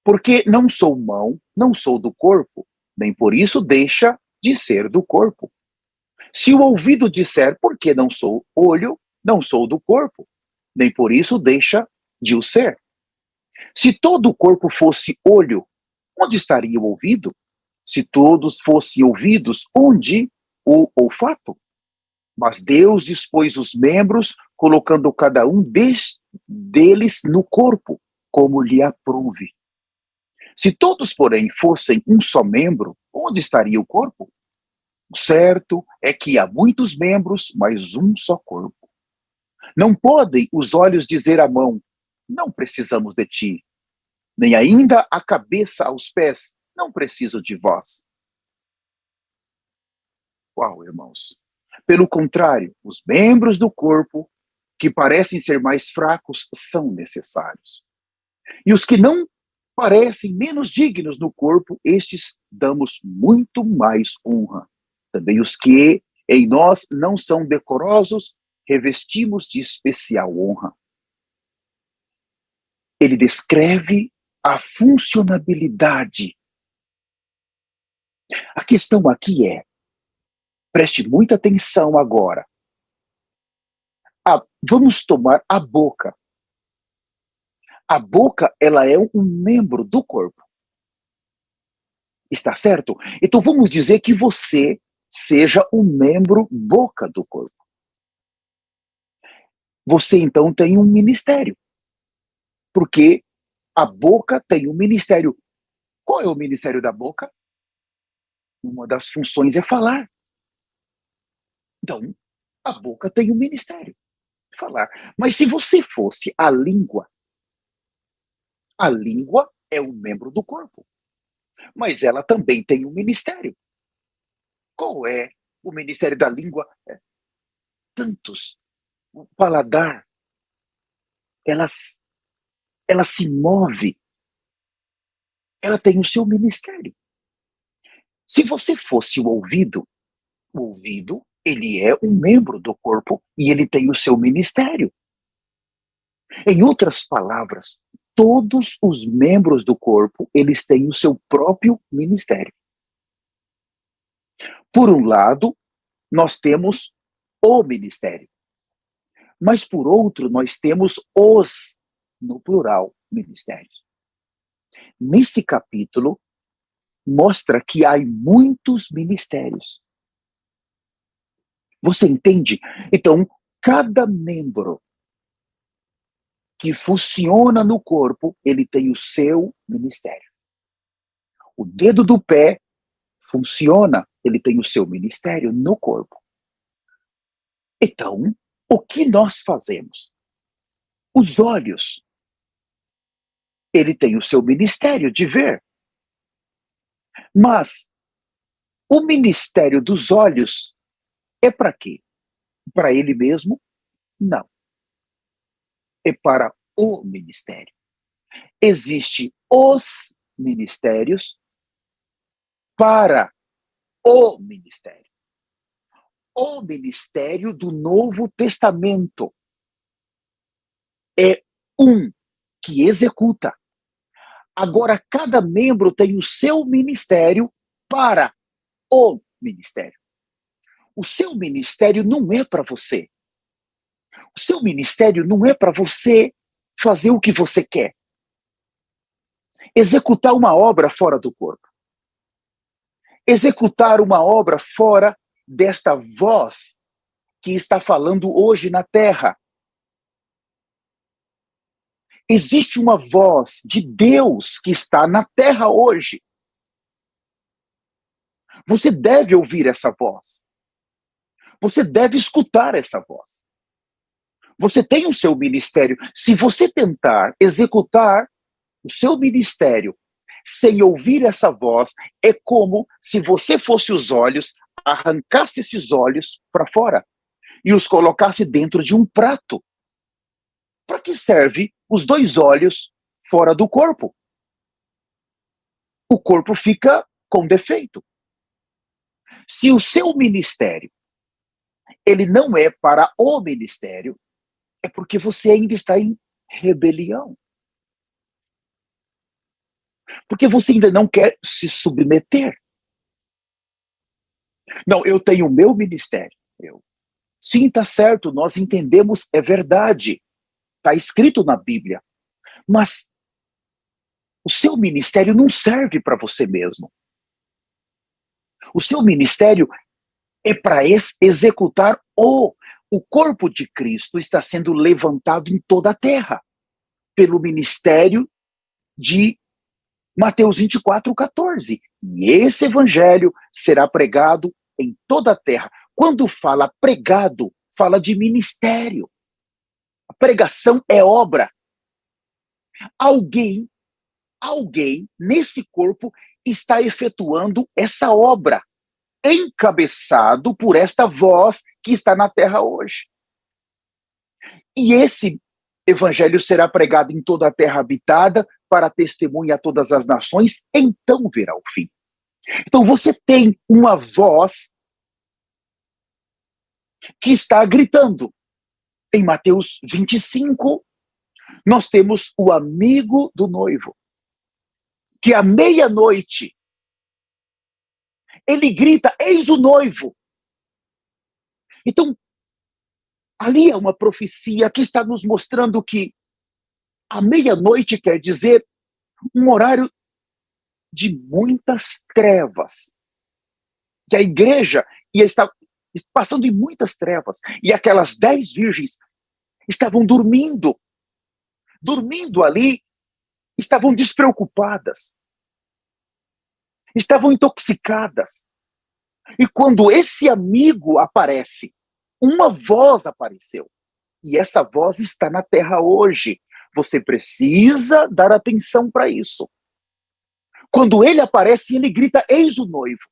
porque não sou mão, não sou do corpo, nem por isso deixa de ser do corpo. Se o ouvido disser, porque não sou olho, não sou do corpo, nem por isso deixa de o ser. Se todo o corpo fosse olho, onde estaria o ouvido? Se todos fossem ouvidos, onde o olfato? Mas Deus dispôs os membros, colocando cada um deles no corpo, como lhe aprouve. Se todos, porém, fossem um só membro, onde estaria o corpo? O certo é que há muitos membros, mas um só corpo. Não podem os olhos dizer à mão, não precisamos de ti, nem ainda a cabeça aos pés, não preciso de vós. Uau, irmãos. Pelo contrário, os membros do corpo, que parecem ser mais fracos, são necessários. E os que não parecem menos dignos no corpo, estes damos muito mais honra. Também os que em nós não são decorosos, revestimos de especial honra. Ele descreve a funcionabilidade. A questão aqui é, preste muita atenção agora. Vamos tomar a boca. A boca, ela é um membro do corpo. Está certo? Então vamos dizer que você seja o membro boca do corpo. Você então tem um ministério, porque a boca tem um ministério. Qual é o ministério da boca? Uma das funções é falar. Então, a boca tem um ministério, falar. Mas se você fosse a língua é um membro do corpo, mas ela também tem um ministério. Qual é o ministério da língua? Tantos. O paladar, ela, ela se move, ela tem o seu ministério. Se você fosse o ouvido, ele é um membro do corpo e ele tem o seu ministério. Em outras palavras, todos os membros do corpo, eles têm o seu próprio ministério. Por um lado, nós temos o ministério. Mas por outro, nós temos os, no plural, ministérios. Nesse capítulo, mostra que há muitos ministérios. Você entende? Então, cada membro que funciona no corpo, ele tem o seu ministério. O dedo do pé funciona, ele tem o seu ministério no corpo. Então, o que nós fazemos? Os olhos, ele tem o seu ministério de ver. Mas o ministério dos olhos é para quê? Para ele mesmo? Não. É para o ministério. Existem os ministérios para o ministério. O ministério do Novo Testamento é um que executa. Agora, cada membro tem o seu ministério para o ministério. O seu ministério não é para você. O seu ministério não é para você fazer o que você quer. Executar uma obra fora do corpo. Executar uma obra fora desta voz que está falando hoje na terra. Existe uma voz de Deus que está na terra hoje. Você deve ouvir essa voz. Você deve escutar essa voz. Você tem o seu ministério. Se você tentar executar o seu ministério sem ouvir essa voz, é como se você fosse os olhos, arrancasse esses olhos para fora e os colocasse dentro de um prato. Para que serve os dois olhos fora do corpo? O corpo fica com defeito. Se o seu ministério ele não é para o ministério, é porque você ainda está em rebelião. Porque você ainda não quer se submeter. Não, eu tenho o meu ministério. Sim, está certo, nós entendemos, é verdade. Está escrito na Bíblia. Mas o seu ministério não serve para você mesmo. O seu ministério é para executar o corpo de Cristo está sendo levantado em toda a terra pelo ministério de Mateus 24:14. E esse evangelho será pregado em toda a terra. Quando fala pregado, fala de ministério. A pregação é obra. Alguém nesse corpo está efetuando essa obra, encabeçado por esta voz que está na terra hoje. E esse evangelho será pregado em toda a terra habitada, para testemunha a todas as nações, então virá o fim. Então você tem uma voz que está gritando. Em Mateus 25, nós temos o amigo do noivo, que à meia-noite, ele grita, eis o noivo. Então, ali é uma profecia que está nos mostrando que a meia-noite quer dizer um horário de muitas trevas. Que a igreja ia estar passando em muitas trevas. E aquelas 10 virgens estavam dormindo. Dormindo ali, estavam despreocupadas. Estavam intoxicadas. E quando esse amigo aparece, uma voz apareceu. E essa voz está na terra hoje. Você precisa dar atenção para isso. Quando ele aparece, ele grita: eis o noivo.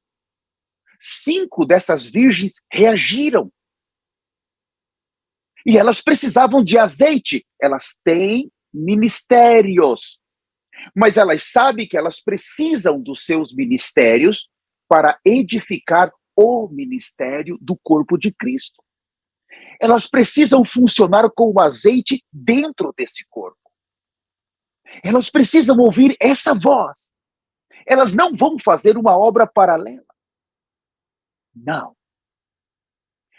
5 dessas virgens reagiram. E elas precisavam de azeite. Elas têm ministérios. Mas elas sabem que elas precisam dos seus ministérios para edificar o ministério do corpo de Cristo. Elas precisam funcionar com o azeite dentro desse corpo. Elas precisam ouvir essa voz. Elas não vão fazer uma obra paralela. Não.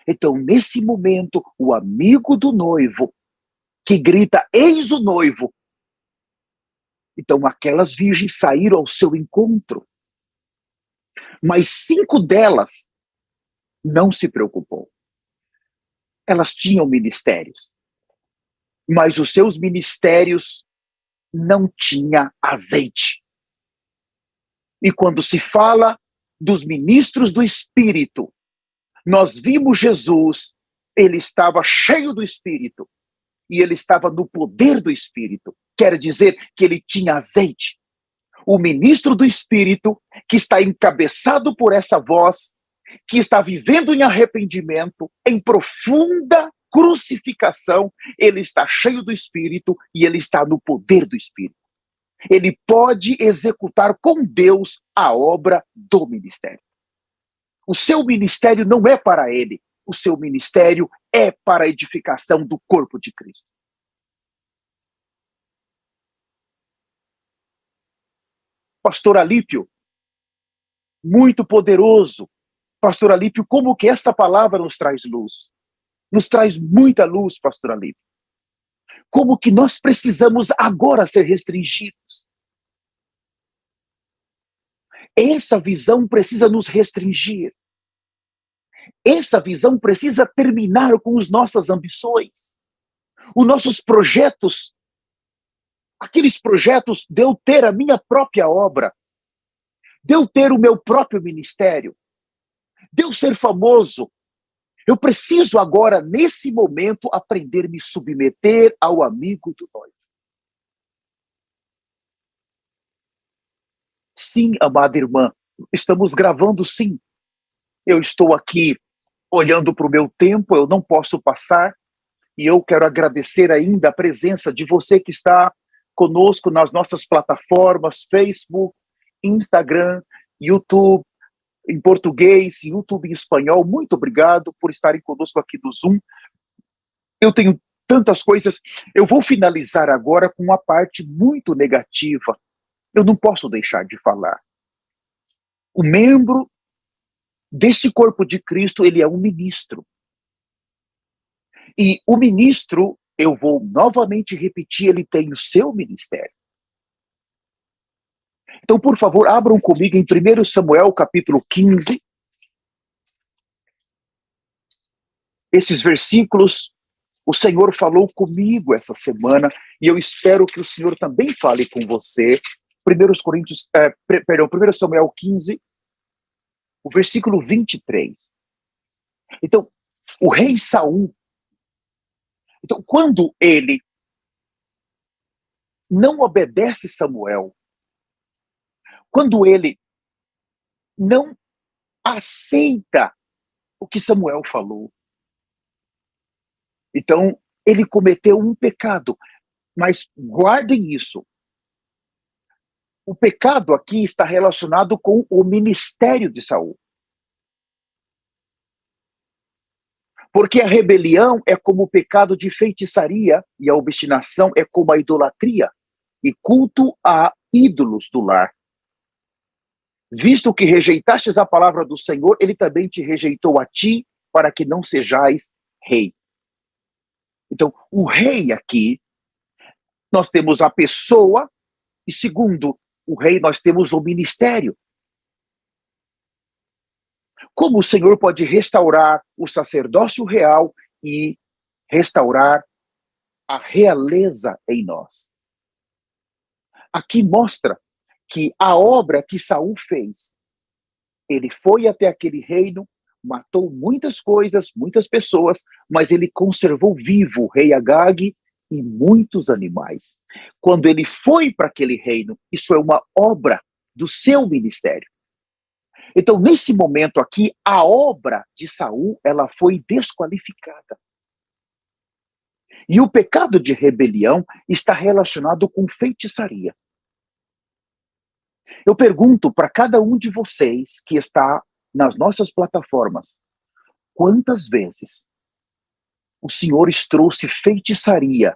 Então, nesse momento, o amigo do noivo, que grita: eis o noivo. Então, aquelas virgens saíram ao seu encontro. Mas 5 delas não se preocupou. Elas tinham ministérios. Mas os seus ministérios não tinham azeite. E quando se fala dos ministros do Espírito, nós vimos Jesus, ele estava cheio do Espírito. E ele estava no poder do Espírito. Quer dizer que ele tinha azeite. O ministro do Espírito, que está encabeçado por essa voz, que está vivendo em arrependimento, em profunda crucificação, ele está cheio do Espírito e ele está no poder do Espírito. Ele pode executar com Deus a obra do ministério. O seu ministério não é para ele, o seu ministério é para a edificação do corpo de Cristo. Pastor Alípio, muito poderoso. Pastor Alípio, como que essa palavra nos traz luz? Nos traz muita luz, Pastor Alípio. Como que nós precisamos agora ser restringidos? Essa visão precisa nos restringir. Essa visão precisa terminar com as nossas ambições. Os nossos projetos, aqueles projetos de eu ter a minha própria obra, de eu ter o meu próprio ministério, de eu ser famoso. Eu preciso agora, nesse momento, aprender a me submeter ao amigo do noivo. Sim, amada irmã, estamos gravando sim. Eu estou aqui olhando para o meu tempo, eu não posso passar, e eu quero agradecer ainda a presença de você que está conosco nas nossas plataformas, Facebook, Instagram, YouTube, em português, YouTube em espanhol. Muito obrigado por estarem conosco aqui do Zoom. Eu tenho tantas coisas. Eu vou finalizar agora com uma parte muito negativa. Eu não posso deixar de falar. O membro desse corpo de Cristo, ele é um ministro. E o ministro, eu vou novamente repetir, ele tem o seu ministério. Então, por favor, abram comigo em 1 Samuel, capítulo 15. Esses versículos, o Senhor falou comigo essa semana, e eu espero que o Senhor também fale com você. 1 Samuel 15, o versículo 23. Então, o rei Saul, então, quando ele não obedece Samuel, quando ele não aceita o que Samuel falou, então ele cometeu um pecado. Mas guardem isso. O pecado aqui está relacionado com o ministério de Saul. Porque a rebelião é como o pecado de feitiçaria e a obstinação é como a idolatria e culto a ídolos do lar. Visto que rejeitastes a palavra do Senhor, ele também te rejeitou a ti, para que não sejais rei. Então, o rei aqui, nós temos a pessoa, e segundo, o rei, nós temos o ministério. Como o Senhor pode restaurar o sacerdócio real e restaurar a realeza em nós? Aqui mostra que a obra que Saul fez, ele foi até aquele reino, matou muitas coisas, muitas pessoas, mas ele conservou vivo o rei Agag e muitos animais. Quando ele foi para aquele reino, isso é uma obra do seu ministério. Então, nesse momento aqui, a obra de Saul, ela foi desqualificada. E o pecado de rebelião está relacionado com feitiçaria. Eu pergunto para cada um de vocês que está nas nossas plataformas, quantas vezes o Senhor trouxe feitiçaria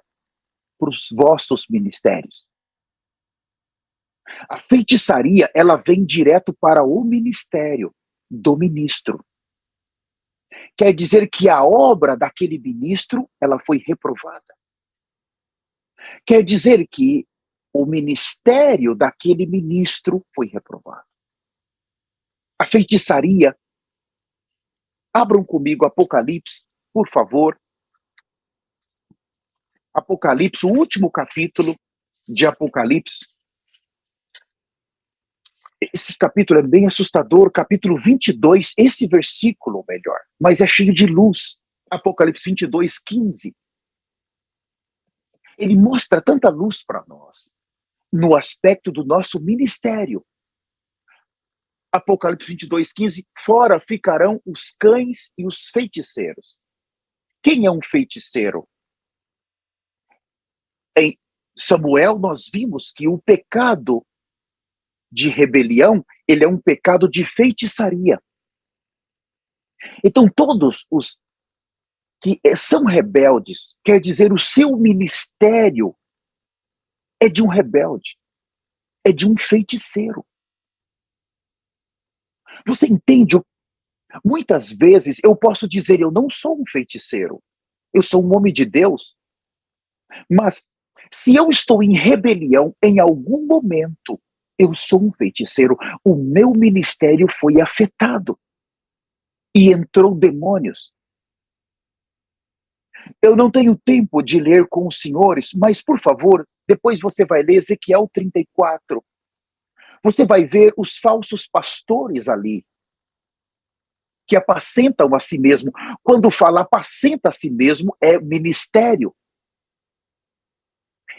para os vossos ministérios? A feitiçaria, ela vem direto para o ministério do ministro. Quer dizer que a obra daquele ministro, ela foi reprovada. Quer dizer que o ministério daquele ministro foi reprovado. A feitiçaria, abram comigo Apocalipse, por favor. Apocalipse, o último capítulo de Apocalipse. Esse capítulo é bem assustador, capítulo 22, esse versículo melhor, mas é cheio de luz. Apocalipse 22, 15. Ele mostra tanta luz para nós, no aspecto do nosso ministério. Apocalipse 22, 15, fora ficarão os cães e os feiticeiros. Quem é um feiticeiro? Em Samuel nós vimos que o pecado de rebelião, ele é um pecado de feitiçaria. Então todos os que são rebeldes, quer dizer, o seu ministério é de um rebelde, é de um feiticeiro. Você entende? Muitas vezes eu posso dizer, eu não sou um feiticeiro, eu sou um homem de Deus, mas se eu estou em rebelião em algum momento, eu sou um feiticeiro, o meu ministério foi afetado e entrou demônios. Eu não tenho tempo de ler com os senhores, mas por favor, depois você vai ler Ezequiel 34. Você vai ver os falsos pastores ali, que apacentam a si mesmo. Quando fala apacenta a si mesmo, é ministério.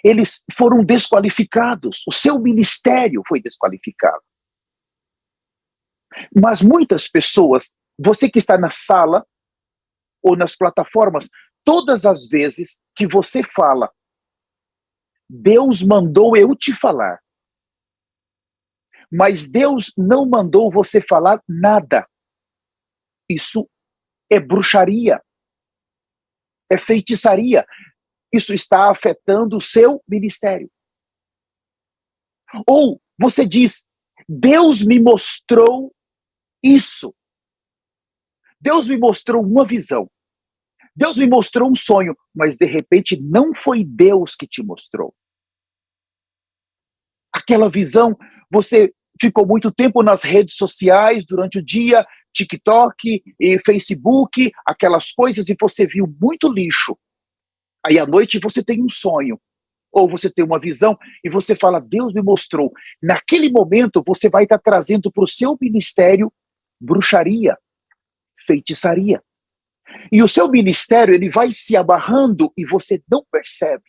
Eles foram desqualificados, o seu ministério foi desqualificado. Mas muitas pessoas, você que está na sala ou nas plataformas, todas as vezes que você fala, Deus mandou eu te falar, mas Deus não mandou você falar nada. Isso é bruxaria, é feitiçaria. Isso está afetando o seu ministério. Ou você diz, Deus me mostrou isso. Deus me mostrou uma visão. Deus me mostrou um sonho, mas de repente não foi Deus que te mostrou. Aquela visão, você ficou muito tempo nas redes sociais durante o dia, TikTok e Facebook, aquelas coisas, e você viu muito lixo. Aí à noite você tem um sonho, ou você tem uma visão, e você fala, Deus me mostrou. Naquele momento você vai estar trazendo para o seu ministério bruxaria, feitiçaria. E o seu ministério, ele vai se abarrando e você não percebe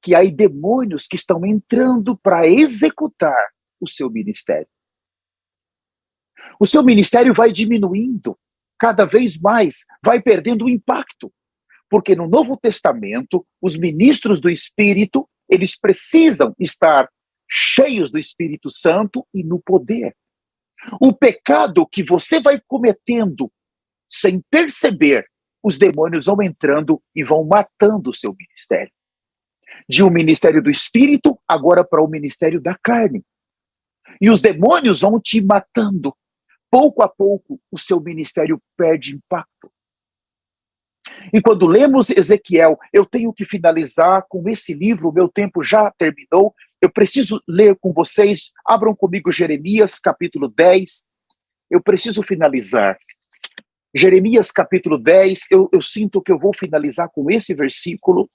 que há demônios que estão entrando para executar o seu ministério. O seu ministério vai diminuindo cada vez mais, vai perdendo o impacto. Porque no Novo Testamento, os ministros do Espírito, eles precisam estar cheios do Espírito Santo e no poder. O pecado que você vai cometendo sem perceber, os demônios vão entrando e vão matando o seu ministério. De um ministério do Espírito, agora para o ministério da carne. E os demônios vão te matando. Pouco a pouco, o seu ministério perde impacto. E quando lemos Ezequiel, eu tenho que finalizar com esse livro, o meu tempo já terminou, Eu preciso ler com vocês, abram comigo Jeremias capítulo 10, eu preciso finalizar. Jeremias capítulo 10, eu sinto que eu vou finalizar com esse versículo.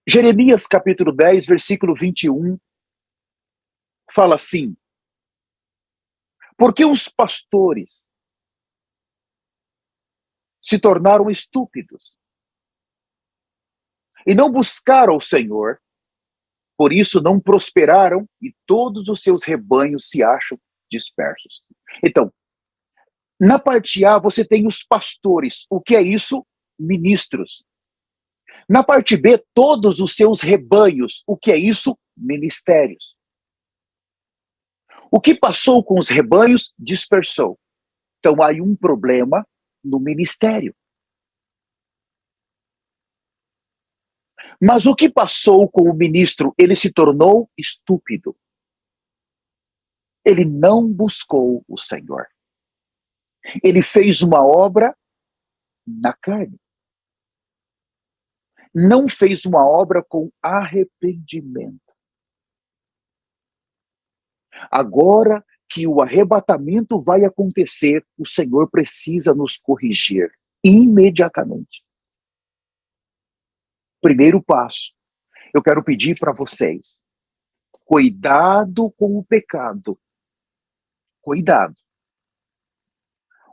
Jeremias capítulo 10, versículo 21, fala assim: porque os pastores se tornaram estúpidos e não buscaram o Senhor, por isso não prosperaram e todos os seus rebanhos se acham dispersos. Então, na parte A você tem os pastores. O que é isso? Ministros. Na parte B, todos os seus rebanhos. O que é isso? Ministérios. O que passou com os rebanhos? Dispersou. Então há um problema no ministério. Mas o que passou com o ministro? Ele se tornou estúpido. Ele não buscou o Senhor. Ele fez uma obra na carne. Não fez uma obra com arrependimento. Agora que o arrebatamento vai acontecer, o Senhor precisa nos corrigir imediatamente. Primeiro passo, eu quero pedir para vocês, cuidado com o pecado. Cuidado.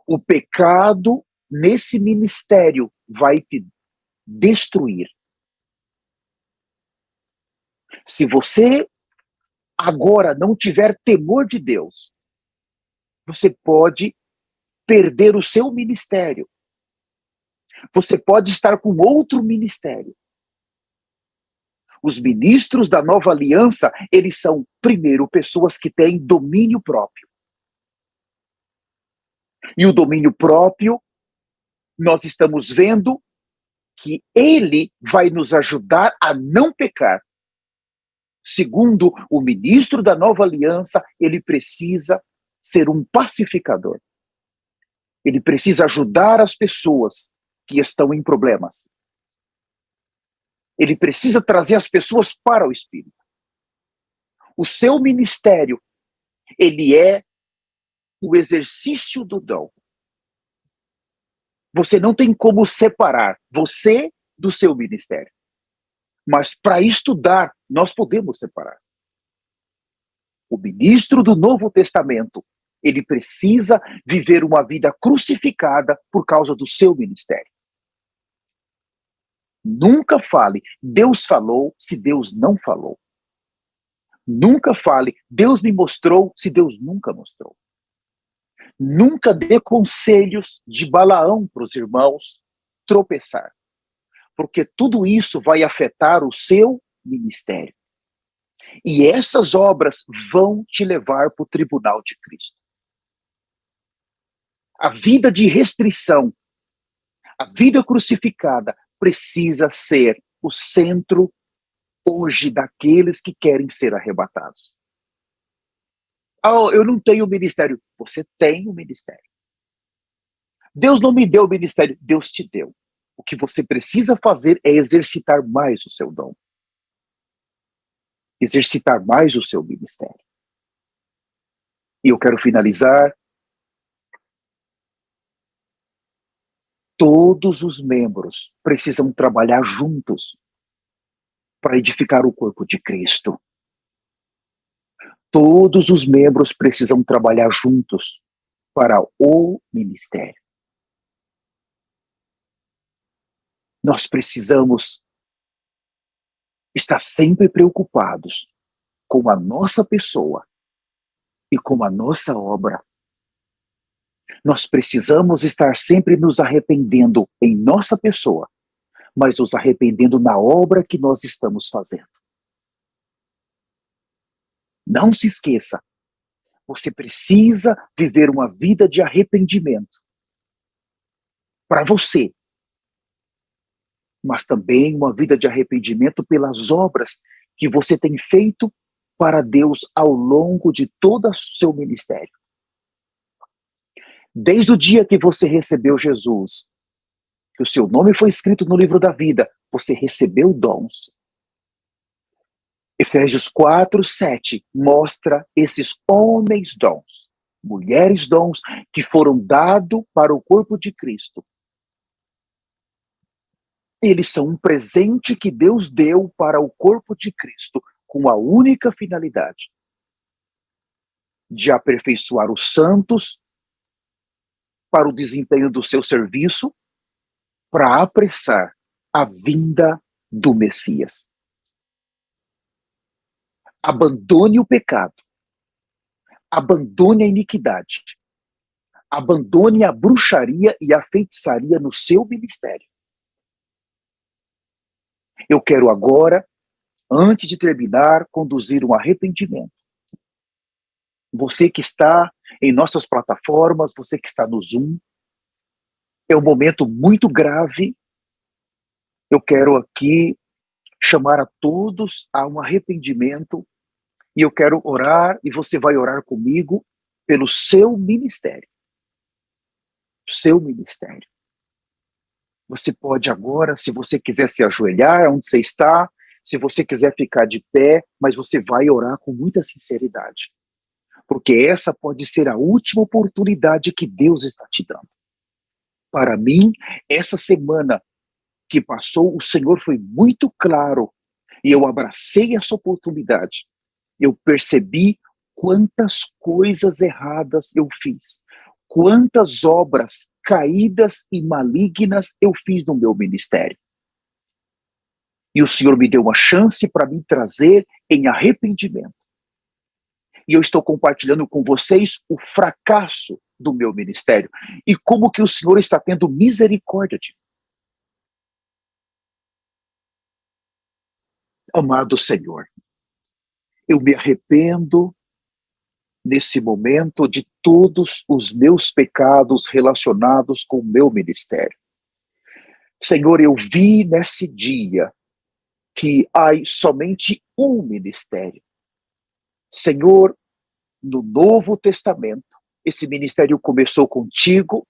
O pecado nesse ministério vai te destruir. Se você agora não tiver temor de Deus, você pode perder o seu ministério. Você pode estar com outro ministério. Os ministros da nova aliança, eles são, primeiro, pessoas que têm domínio próprio. E o domínio próprio, nós estamos vendo que ele vai nos ajudar a não pecar. Segundo, o ministro da nova aliança, ele precisa ser um pacificador. Ele precisa ajudar as pessoas que estão em problemas. Ele precisa trazer as pessoas para o Espírito. O seu ministério, ele é o exercício do dom. Você não tem como separar você do seu ministério. Mas para estudar, nós podemos separar. O ministro do Novo Testamento, ele precisa viver uma vida crucificada por causa do seu ministério. Nunca fale, Deus falou, se Deus não falou. Nunca fale, Deus me mostrou, se Deus nunca mostrou. Nunca dê conselhos de Balaão para os irmãos tropeçar. Porque tudo isso vai afetar o seu ministério. E essas obras vão te levar para o tribunal de Cristo. A vida de restrição, a vida crucificada, precisa ser o centro hoje daqueles que querem ser arrebatados. Oh, eu não tenho ministério. Você tem o ministério. Deus não me deu o ministério, Deus te deu. O que você precisa fazer é exercitar mais o seu dom. Exercitar mais o seu ministério. E eu quero finalizar. Todos os membros precisam trabalhar juntos para edificar o corpo de Cristo. Todos os membros precisam trabalhar juntos para o ministério. Nós precisamos estar sempre preocupados com a nossa pessoa e com a nossa obra. Nós precisamos estar sempre nos arrependendo em nossa pessoa, mas nos arrependendo na obra que nós estamos fazendo. Não se esqueça, você precisa viver uma vida de arrependimento para você, mas também uma vida de arrependimento pelas obras que você tem feito para Deus ao longo de todo o seu ministério. Desde o dia que você recebeu Jesus, que o seu nome foi escrito no livro da vida, você recebeu dons. Efésios 4:7 mostra esses homens dons, mulheres dons, que foram dados para o corpo de Cristo. Eles são um presente que Deus deu para o corpo de Cristo, com a única finalidade de aperfeiçoar os santos para o desempenho do seu serviço, para apressar a vinda do Messias. Abandone o pecado, abandone a iniquidade, abandone a bruxaria e a feitiçaria no seu ministério. Eu quero agora, antes de terminar, conduzir um arrependimento. Você que está em nossas plataformas, você que está no Zoom, é um momento muito grave. Eu quero aqui chamar a todos a um arrependimento e eu quero orar, e você vai orar comigo pelo seu ministério. Seu ministério. Você pode agora, se você quiser se ajoelhar onde você está, se você quiser ficar de pé, mas você vai orar com muita sinceridade. Porque essa pode ser a última oportunidade que Deus está te dando. Para mim, essa semana que passou, o Senhor foi muito claro e eu abracei essa oportunidade. Eu percebi quantas coisas erradas eu fiz, quantas obras caídas e malignas eu fiz no meu ministério. E o Senhor me deu uma chance para me trazer em arrependimento. E eu estou compartilhando com vocês o fracasso do meu ministério e como que o Senhor está tendo misericórdia de mim. Amado Senhor, eu me arrependo nesse momento de todos os meus pecados relacionados com o meu ministério. Senhor, eu vi nesse dia que há somente um ministério. Senhor, no Novo Testamento, esse ministério começou contigo,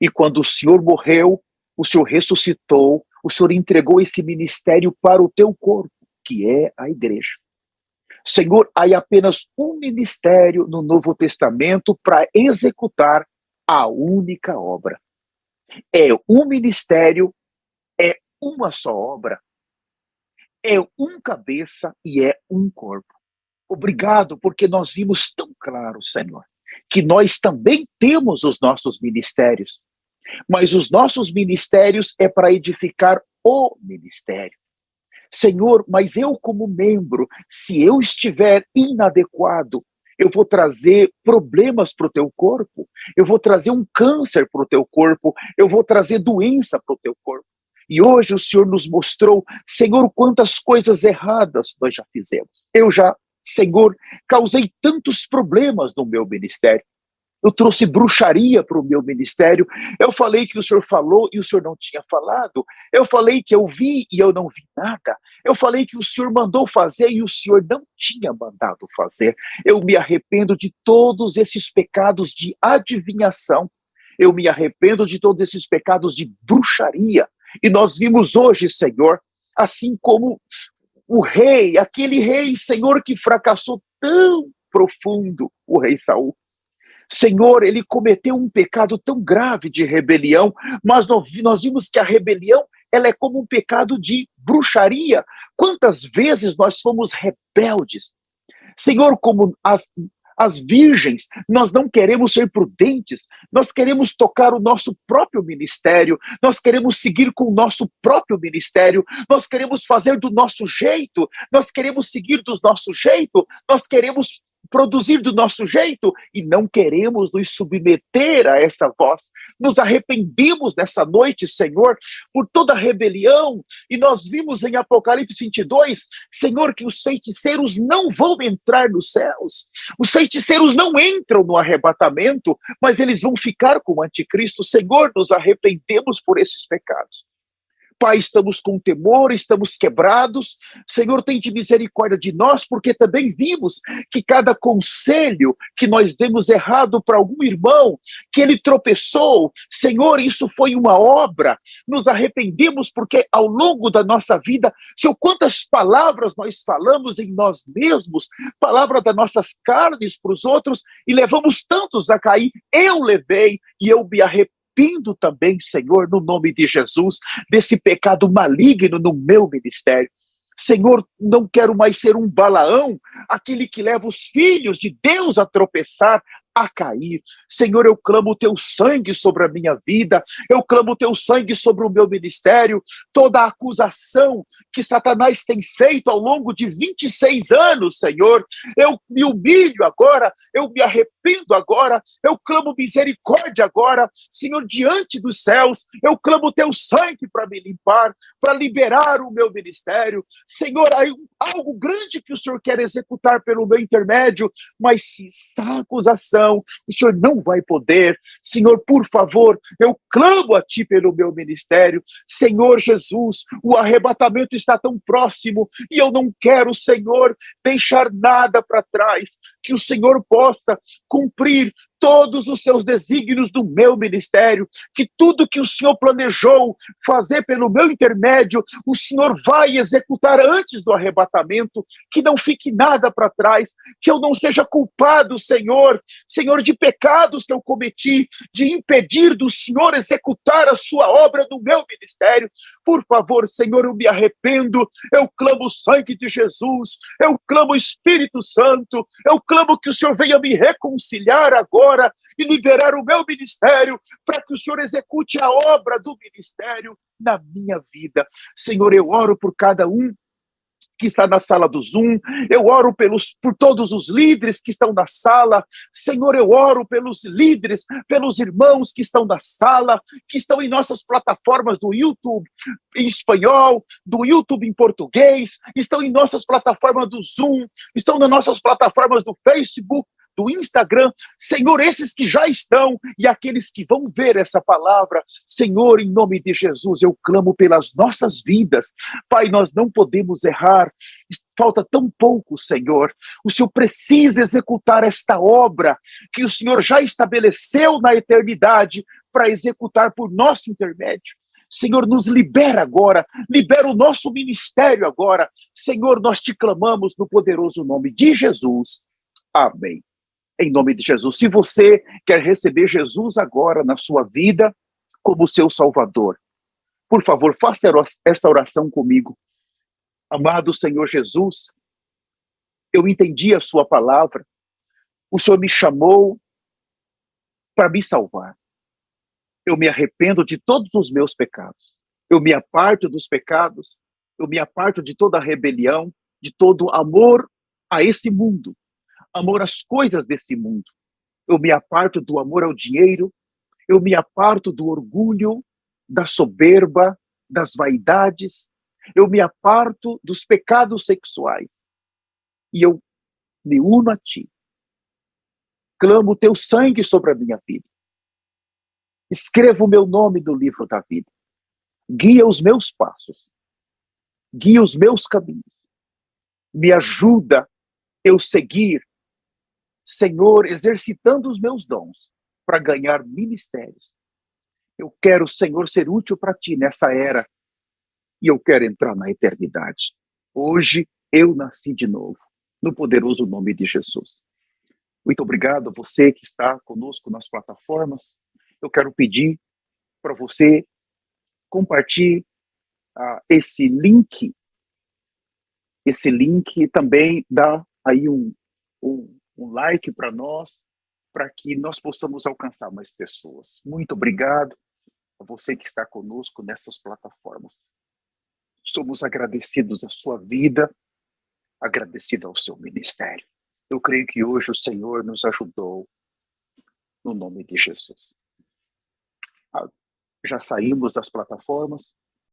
e quando o Senhor morreu, o Senhor ressuscitou, o Senhor entregou esse ministério para o teu corpo, que é a igreja. Senhor, há apenas um ministério no Novo Testamento para executar a única obra. É um ministério, é uma só obra, é um cabeça e é um corpo. Obrigado, porque nós vimos tão claro, Senhor, que nós também temos os nossos ministérios, mas os nossos ministérios é para edificar o ministério. Senhor, mas eu como membro, se eu estiver inadequado, eu vou trazer problemas para o teu corpo, eu vou trazer um câncer para o teu corpo, eu vou trazer doença para o teu corpo. E hoje o Senhor nos mostrou, Senhor, quantas coisas erradas nós já fizemos. Eu já, Senhor, causei tantos problemas no meu ministério. Eu trouxe bruxaria para o meu ministério. Eu falei que o Senhor falou e o Senhor não tinha falado. Eu falei que eu vi e eu não vi nada. Eu falei que o Senhor mandou fazer e o Senhor não tinha mandado fazer. Eu me arrependo de todos esses pecados de adivinhação. Eu me arrependo de todos esses pecados de bruxaria. E nós vimos hoje, Senhor, assim como o rei, aquele rei, Senhor, que fracassou tão profundo, o rei Saul. Senhor, ele cometeu um pecado tão grave de rebelião, mas nós vimos que a rebelião, ela é como um pecado de bruxaria. Quantas vezes nós fomos rebeldes? Senhor, como as virgens, nós não queremos ser prudentes, nós queremos tocar o nosso próprio ministério, nós queremos seguir com o nosso próprio ministério, nós queremos fazer do nosso jeito, nós queremos seguir do nosso jeito, nós queremos produzir do nosso jeito e não queremos nos submeter a essa voz. Nos arrependemos nessa noite, Senhor, por toda a rebelião, e nós vimos em Apocalipse 22, Senhor, que os feiticeiros não vão entrar nos céus, os feiticeiros não entram no arrebatamento, mas eles vão ficar com o anticristo. Senhor, nos arrependemos por esses pecados. Pai, estamos com temor, estamos quebrados. Senhor, tem de misericórdia de nós, porque também vimos que cada conselho que nós demos errado para algum irmão, que ele tropeçou, Senhor, isso foi uma obra. Nos arrependemos porque ao longo da nossa vida, Senhor, quantas palavras nós falamos em nós mesmos, palavra das nossas carnes para os outros, e levamos tantos a cair. Eu levei e eu me arrependo também, Senhor, no nome de Jesus, desse pecado maligno no meu ministério. Senhor, não quero mais ser um Balaão, aquele que leva os filhos de Deus a tropeçar, a cair. Senhor, eu clamo o teu sangue sobre a minha vida, eu clamo o teu sangue sobre o meu ministério, toda a acusação que Satanás tem feito ao longo de 26 anos, Senhor, eu me humilho agora, eu me arrependo agora, eu clamo misericórdia agora, Senhor, diante dos céus, eu clamo o teu sangue para me limpar, para liberar o meu ministério. Senhor, há algo grande que o Senhor quer executar pelo meu intermédio, mas se está acusação, o Senhor não vai poder. Senhor, por favor, eu clamo a Ti pelo meu ministério. Senhor Jesus, o arrebatamento está tão próximo e eu não quero, Senhor, deixar nada para trás. Que o Senhor possa cumprir todos os teus desígnios do meu ministério, que tudo que o Senhor planejou fazer pelo meu intermédio, o Senhor vai executar antes do arrebatamento, que não fique nada para trás, que eu não seja culpado, Senhor, de pecados que eu cometi, de impedir do Senhor executar a sua obra no meu ministério. Por favor, Senhor, eu me arrependo, eu clamo o sangue de Jesus, eu clamo o Espírito Santo, eu clamo que o Senhor venha me reconciliar agora e liberar o meu ministério, para que o Senhor execute a obra do ministério na minha vida. Senhor, eu oro por cada um que está na sala do Zoom, eu oro por todos os líderes que estão na sala, Senhor, eu oro pelos líderes, pelos irmãos que estão na sala, que estão em nossas plataformas do YouTube em espanhol, do YouTube em português, estão em nossas plataformas do Zoom, estão nas nossas plataformas do Facebook, do Instagram. Senhor, esses que já estão e aqueles que vão ver essa palavra, Senhor, em nome de Jesus, eu clamo pelas nossas vidas. Pai, nós não podemos errar, falta tão pouco, Senhor. O Senhor precisa executar esta obra que o Senhor já estabeleceu na eternidade para executar por nosso intermédio. Senhor, nos libera agora, libera o nosso ministério agora. Senhor, nós te clamamos no poderoso nome de Jesus. Amém. Em nome de Jesus. Se você quer receber Jesus agora na sua vida como seu Salvador, por favor, faça essa oração comigo. Amado Senhor Jesus, eu entendi a sua palavra. O Senhor me chamou para me salvar. Eu me arrependo de todos os meus pecados. Eu me aparto dos pecados. Eu me aparto de toda a rebelião, de todo amor a esse mundo. Amor às coisas desse mundo. Eu me aparto do amor ao dinheiro, eu me aparto do orgulho, da soberba, das vaidades, eu me aparto dos pecados sexuais e eu me uno a Ti. Clamo o Teu sangue sobre a minha vida. Escreva o meu nome no livro da vida. Guia os meus passos. Guia os meus caminhos. Me ajuda eu seguir, Senhor, exercitando os meus dons para ganhar ministérios. Eu quero, Senhor, ser útil para Ti nessa era e eu quero entrar na eternidade. Hoje eu nasci de novo, no poderoso nome de Jesus. Muito obrigado a você que está conosco nas plataformas. Eu quero pedir para você compartilhar esse link. Esse link também dá aí um like para nós, para que nós possamos alcançar mais pessoas. Muito obrigado a você que está conosco nessas plataformas. Somos agradecidos à sua vida, agradecido ao seu ministério. Eu creio que hoje o Senhor nos ajudou, no nome de Jesus. Já saímos das plataformas,